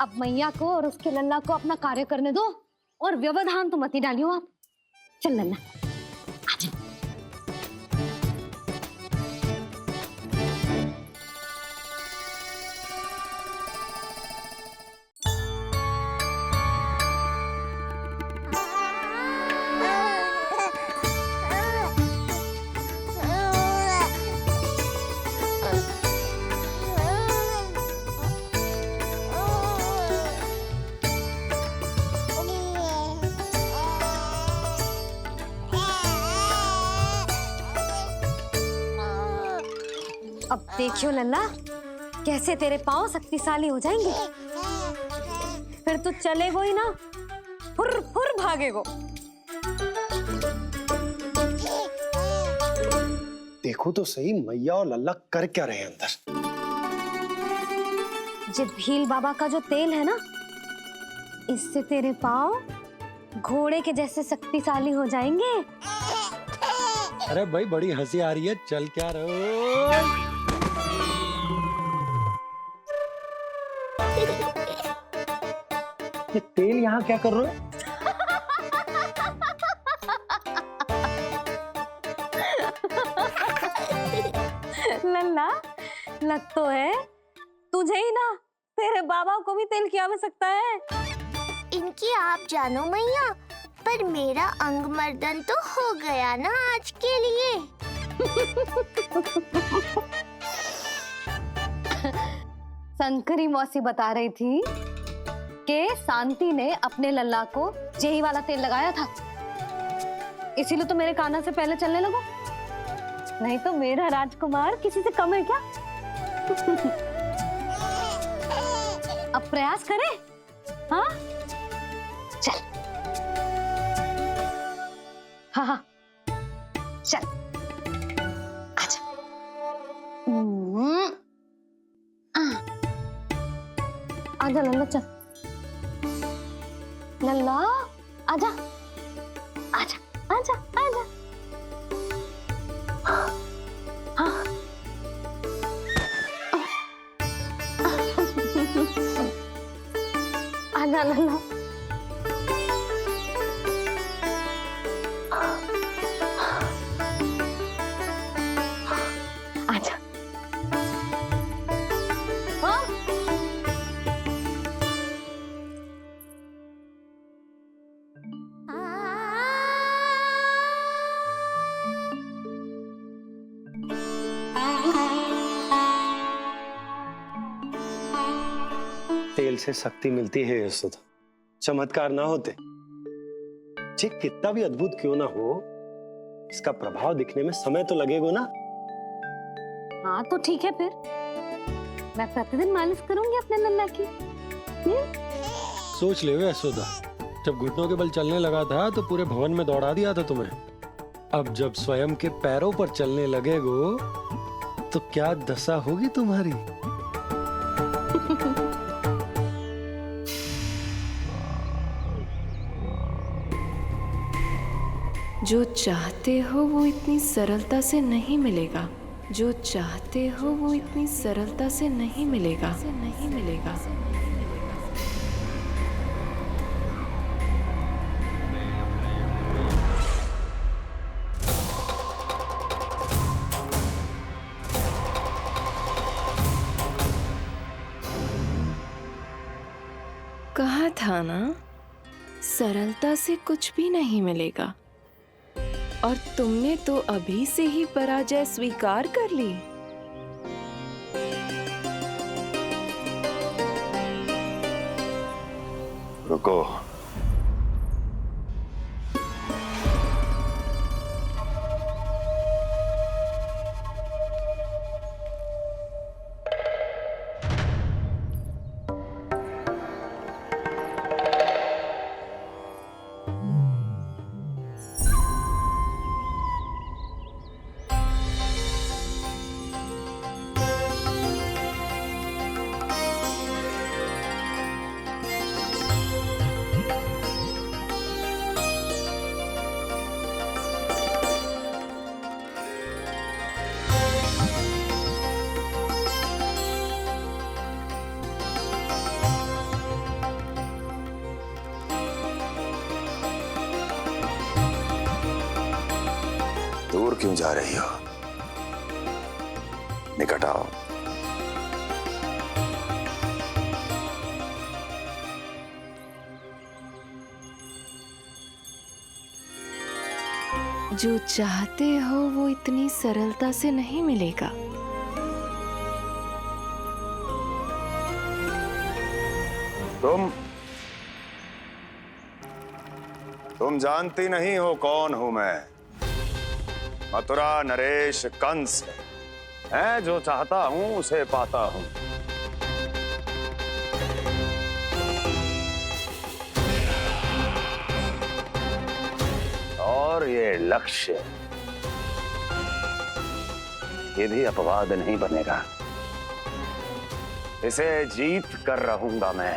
अब मैया को और उसके लल्ला को अपना कार्य करने दो और व्यवधान तो मत ही डालियो आप। चल लल्ला, आजा। अब देखियो लल्ला, कैसे तेरे पाँव शक्तिशाली हो जाएंगे। फिर तू चलेगो ही ना, फुर फुर भागेगो। देखो तो सही मैया और लल्ला कर क्या रहे हैं अंदर। ये भील बाबा का जो तेल है ना, इससे तेरे पाँव घोड़े के जैसे शक्तिशाली हो जाएंगे। अरे भाई बड़ी हंसी आ रही है, चल क्या रहो। ये तेल यहाँ क्या कर रहे हो? लल्ला, लग तो है तुझे ही ना, तेरे बाबा को भी तेल की आवश्यकता है। इनकी आप जानो मैया, पर मेरा अंग मर्दन तो हो गया ना आज के लिए। शंकरी मौसी बता रही थी कि शांति ने अपने लल्ला को यही वाला तेल लगाया था, इसीलिए तो मेरे कान्हा से पहले चलने लगो। नहीं तो मेरा राजकुमार किसी से कम है क्या? अब प्रयास करे। हाँ चल, हाँ हाँ चल, आजा। आजा लल्ला, चल लल्ला, आजा आजा आजा आजा। हाँ आजा लल्ला। आजा। तेल से शक्ति मिलती है यशोदा, चमत्कार ना होते, ये कितना भी अद्भुत क्यों ना हो, इसका प्रभाव दिखने में समय तो लगेगा ना। हाँ तो ठीक है, फिर मैं प्रतिदिन मालिश करूंगी अपने लल्ला की। सोच ले यशोदा, जब घुटनों के बल चलने लगा था तो पूरे भवन में दौड़ा दिया था तुम्हें। अब जब स्वयं के पैरों पर चलने लगेगो तो क्या दशा होगी तुम्हारी। जो चाहते हो वो इतनी सरलता से नहीं मिलेगा, जो चाहते हो वो इतनी सरलता से नहीं मिलेगा, नहीं मिलेगा। कहा था ना, सरलता से कुछ भी नहीं मिलेगा। और तुमने तो अभी से ही पराजय स्वीकार कर ली। रुको, क्यों जा रही हो? निकट आओ। जो चाहते हो वो इतनी सरलता से नहीं मिलेगा। तुम जानती नहीं हो कौन हूं मैं। मथुरा नरेश कंस है, जो चाहता हूं उसे पाता हूं। और ये लक्ष्य, ये भी अपवाद नहीं बनेगा। इसे जीत कर रहूंगा मैं।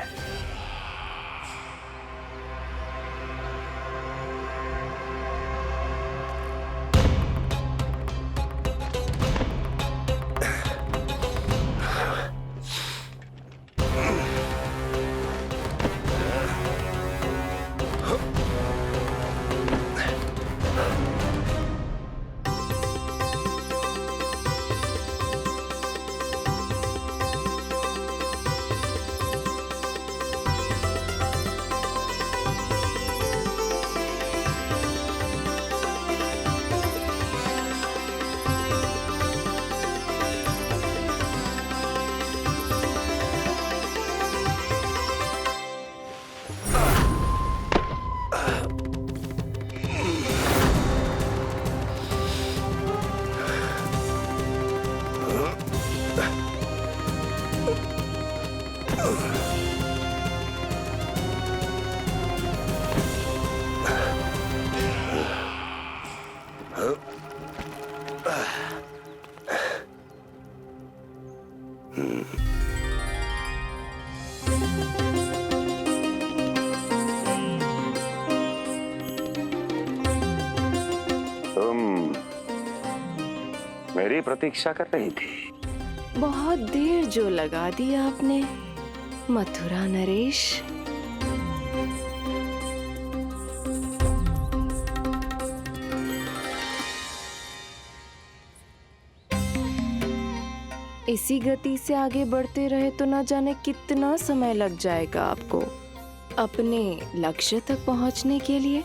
मेरी प्रतीक्षा कर रही थी। बहुत देर जो लगा दी आपने मथुरा नरेश। इसी गति से आगे बढ़ते रहे तो ना जाने कितना समय लग जाएगा आपको अपने लक्ष्य तक पहुंचने के लिए।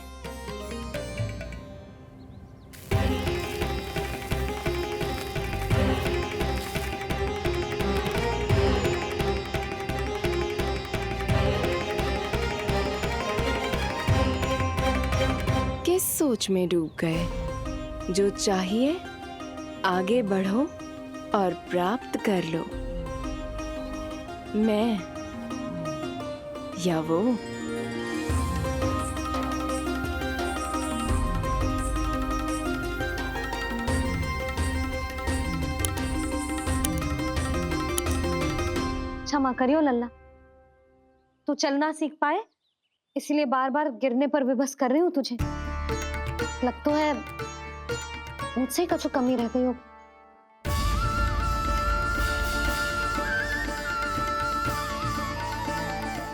किस सोच में डूब गए? जो चाहिए आगे बढ़ो और प्राप्त कर लो। मैं या वो? क्षमा करियो लल्ला, तू चलना सीख पाए इसलिए बार बार गिरने पर विवश कर रही हूँ तुझे। लगता है मुझसे कछु कमी रह गई हो।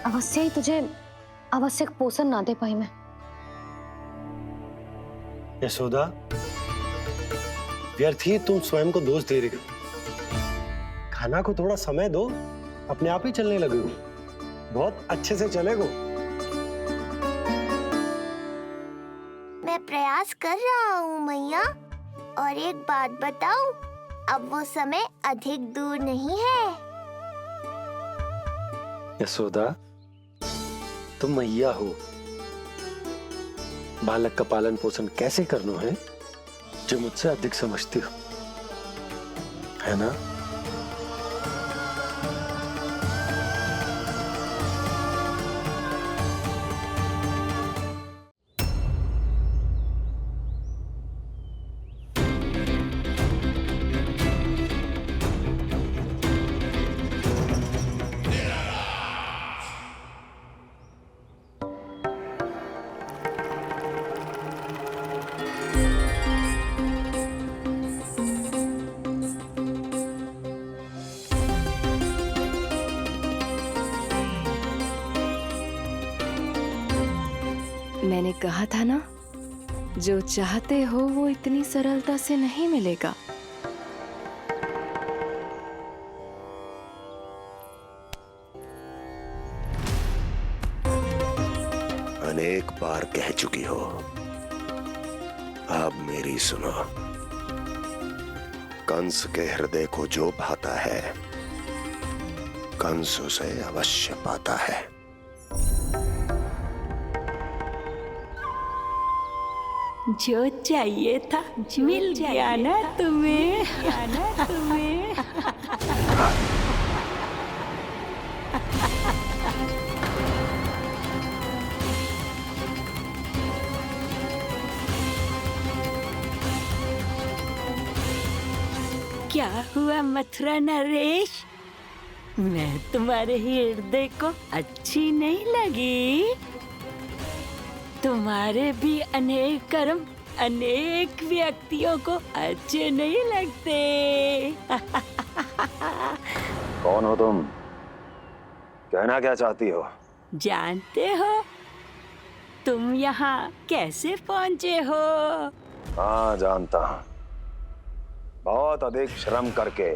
अवश्य ही तुझे आवश्यक पोषण ना दे पाई मैं। यशोदा, व्यर्थ ही तुम स्वयं को दोष दे रही हो। खाना को थोड़ा समय दो, अपने आप ही चलने लगेगो। बहुत अच्छे से चलेगो। मैं प्रयास कर रहा हूँ मैया। और एक बात बताऊं, अब वो समय अधिक दूर नहीं है। यशोदा, तुम मैया हो। बालक का पालन पोषण कैसे करना है जो मुझसे अधिक समझती हो, है ना? मैंने कहा था ना, जो चाहते हो वो इतनी सरलता से नहीं मिलेगा। अनेक बार कह चुकी हो, अब मेरी सुनो। कंस के हृदय को जो भाता है, कंस उसे अवश्य पाता है। जो चाहिए था मिल गया ना तुम्हें। क्या हुआ मथुरा नरेश? मैं तुम्हारे हृदय को अच्छी नहीं लगी? तुम्हारे भी अनेक कर्म अनेक व्यक्तियों को अच्छे नहीं लगते। कौन हो तुम? कहना क्या चाहती हो? जानते हो तुम यहाँ कैसे पहुँचे हो? हाँ जानता हूँ। बहुत अधिक श्रम करके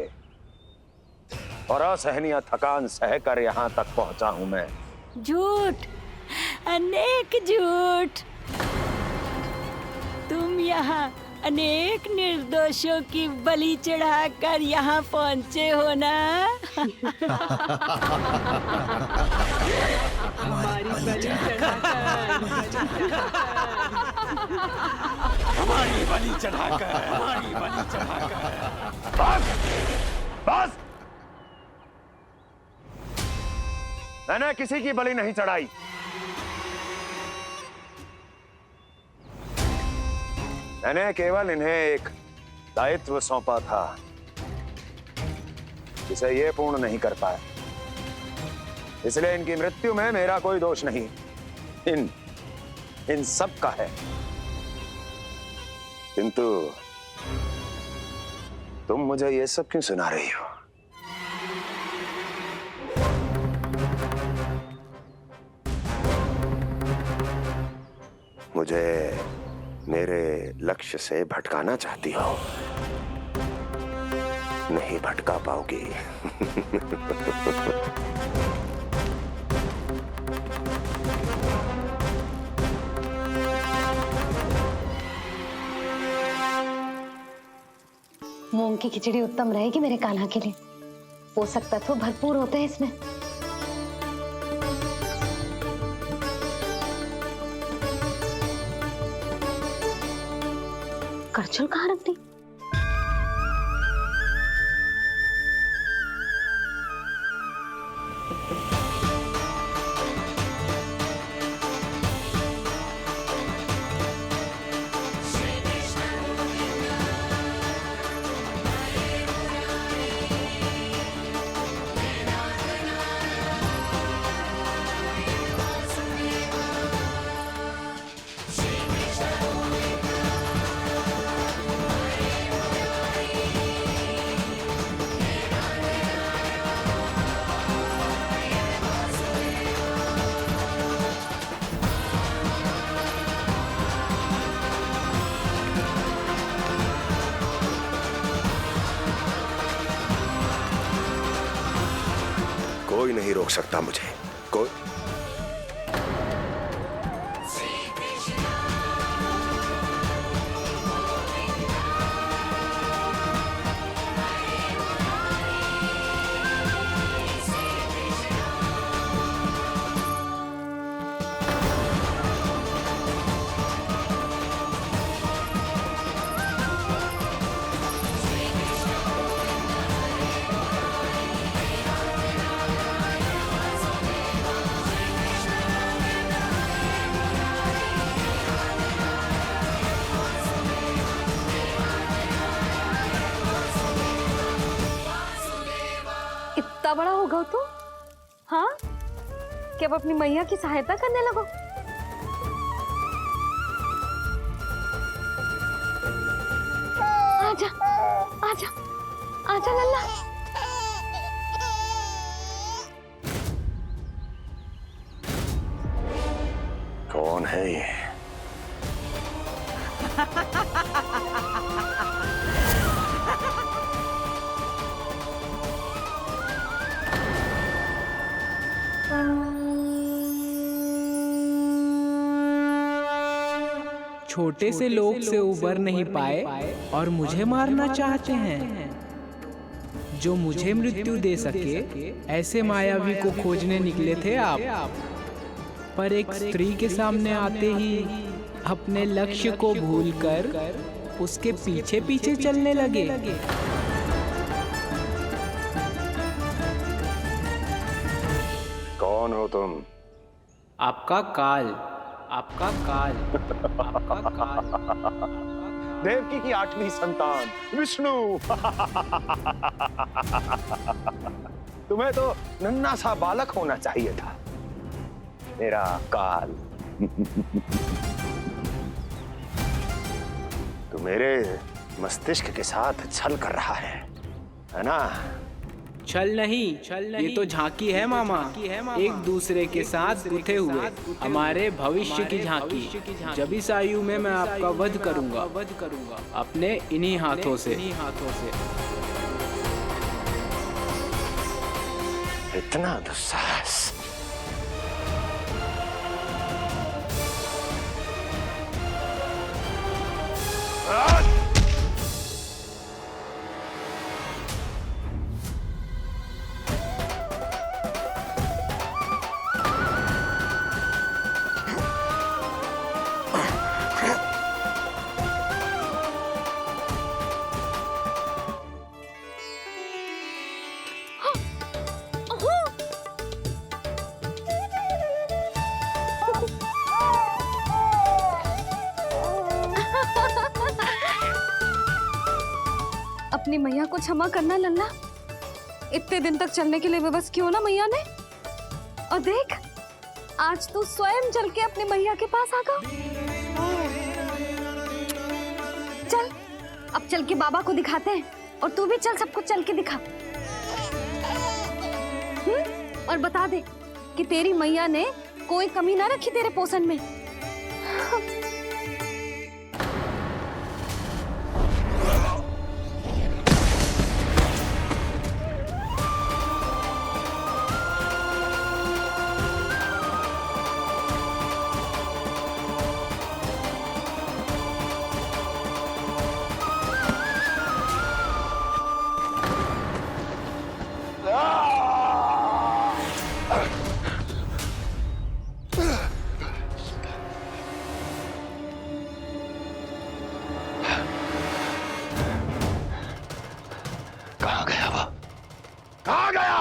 और असहनीय थकान सहकर यहाँ तक पहुँचा हूँ मैं। झूठ, अनेक झूठ। तुम यहाँ अनेक निर्दोषों की बलि चढ़ाकर यहाँ पहुँचे हो ना? हमारी बलि चढ़ाकर, हमारी बलि चढ़ाकर। बस! मैंने किसी की बलि नहीं चढ़ाई। मैंने केवल इन्हें एक दायित्व सौंपा था जिसे ये पूर्ण नहीं कर पाए, इसलिए इनकी मृत्यु में मेरा कोई दोष नहीं, इन सब का है। किंतु तुम मुझे ये सब क्यों सुना रही हो? मुझे मेरे लक्ष्य से भटकाना चाहती हो? नहीं भटका पाओगी। मूंग की खिचड़ी उत्तम रहेगी मेरे कान्हा के लिए। पोषक तत्व भरपूर होते हैं इसमें। करछुल कहाँ रख दी? कोई नहीं रोक सकता मुझे, कोई। इतना बड़ा हो गया तो? हाँ, क्या अब अपनी मैया की सहायता करने लगो? आजा, आजा, आजा लल्ला। कौन है ये? छोटे से लोग से उबर नहीं पाए और मुझे मारना चाहते हैं। जो मुझे मृत्यु दे सके ऐसे मायावी को खोजने निकले थे आप, पर एक स्त्री के सामने आते ही अपने लक्ष्य को भूलकर उसके पीछे पीछे चलने लगे। कौन हो तुम? आपका काल, आपका काल, आपका काल। देवकी की 8वीं संतान विष्णु। तुम्हें तो नन्हा सा बालक होना चाहिए था, मेरा काल। तू मेरे मस्तिष्क के साथ छल कर रहा है ना? छल नहीं, ये तो झांकी है मामा। एक दूसरे के साथ गुथे हुए हमारे भविष्य की झांकी। जब इस आयु में मैं आपका वध करूंगा अपने इन्हीं हाथों से। इतना दुस्साहस! अपनी मैया को क्षमा करना लल्ला। इतने दिन तक चलने के लिए विवश क्यों ना मैया ने। और देख, आज तू स्वयं चल के अपनी मैया के पास आ गया। चल, अब चल के बाबा को दिखाते हैं। और तू भी चल, सबको चल के दिखा। और बता दे कि तेरी मैया ने कोई कमी ना रखी तेरे पोषण में। कहाँ गया वो? कहाँ गया?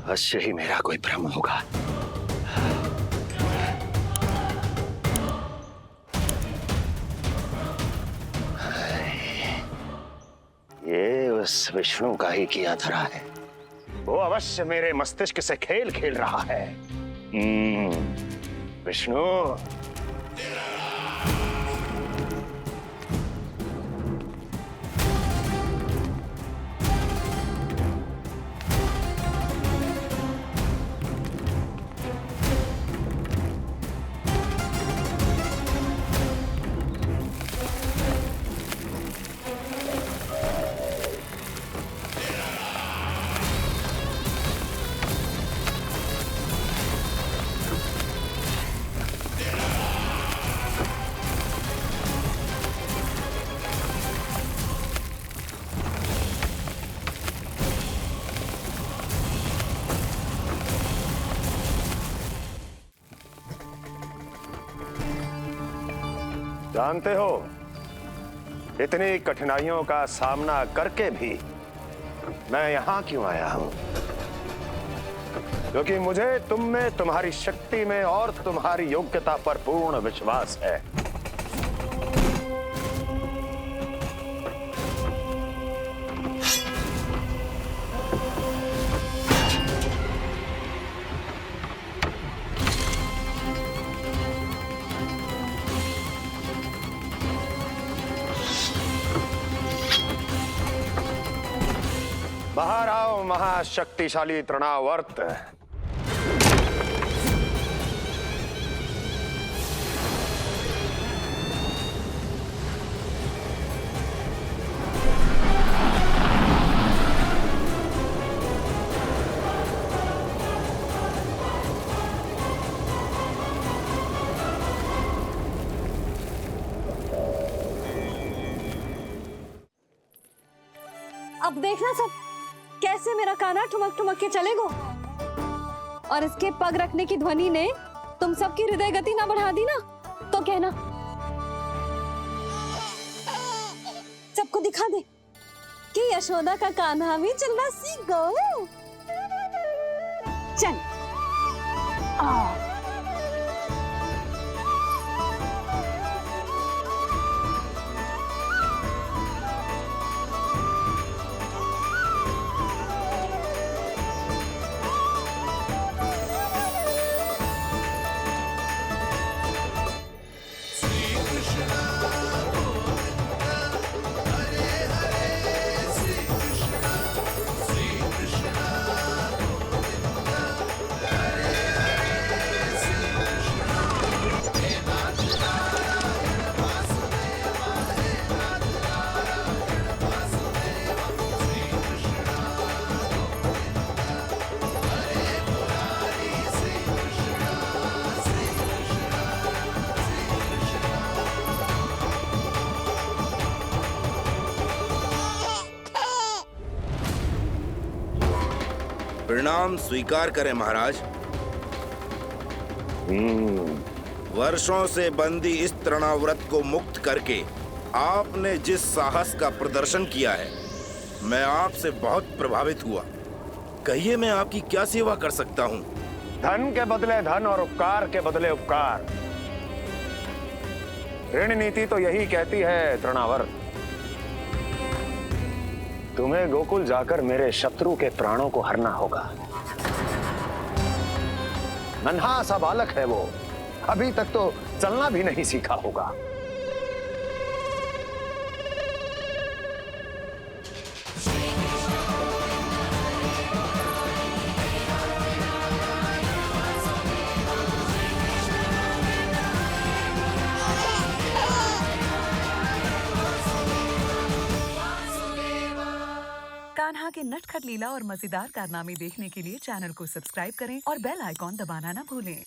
अवश्य ही मेरा कोई भ्रम होगा। ये उस विष्णु का ही किया धरा है। वो अवश्य मेरे मस्तिष्क से खेल खेल रहा है। विष्णु, जानते हो, इतनी कठिनाइयों का सामना करके भी मैं यहाँ क्यों आया हूँ? क्योंकि मुझे तुम में, तुम्हारी शक्ति में और तुम्हारी योग्यता पर पूर्ण विश्वास है। बाहर आओ महाशक्तिशाली तृणावर्त। अब देखना सब कैसे मेरा कान्हा ठुमक ठुमक के चलेगो। और इसके पग रखने की ध्वनि ने तुम सबकी हृदय गति ना बढ़ा दी ना, तो कहना। सबको दिखा दे कि यशोदा का कान्हा भी चलना सीख गो। चल प्रणाम स्वीकार करें महाराज। वर्षों से बंदी इस तृणाव्रत को मुक्त करके आपने जिस साहस का प्रदर्शन किया है, मैं आपसे बहुत प्रभावित हुआ। कहिए मैं आपकी क्या सेवा कर सकता हूँ? धन के बदले धन और उपकार के बदले उपकार, ऋण नीति तो यही कहती है तृणावर्त। तुम्हें गोकुल जाकर मेरे शत्रु के प्राणों को हरना होगा। नन्हा सा बालक है वो, अभी तक तो चलना भी नहीं सीखा होगा। कान्हा के नटखट लीला और मजेदार कारनामे देखने के लिए चैनल को सब्सक्राइब करें और बेल आइकॉन दबाना ना भूलें।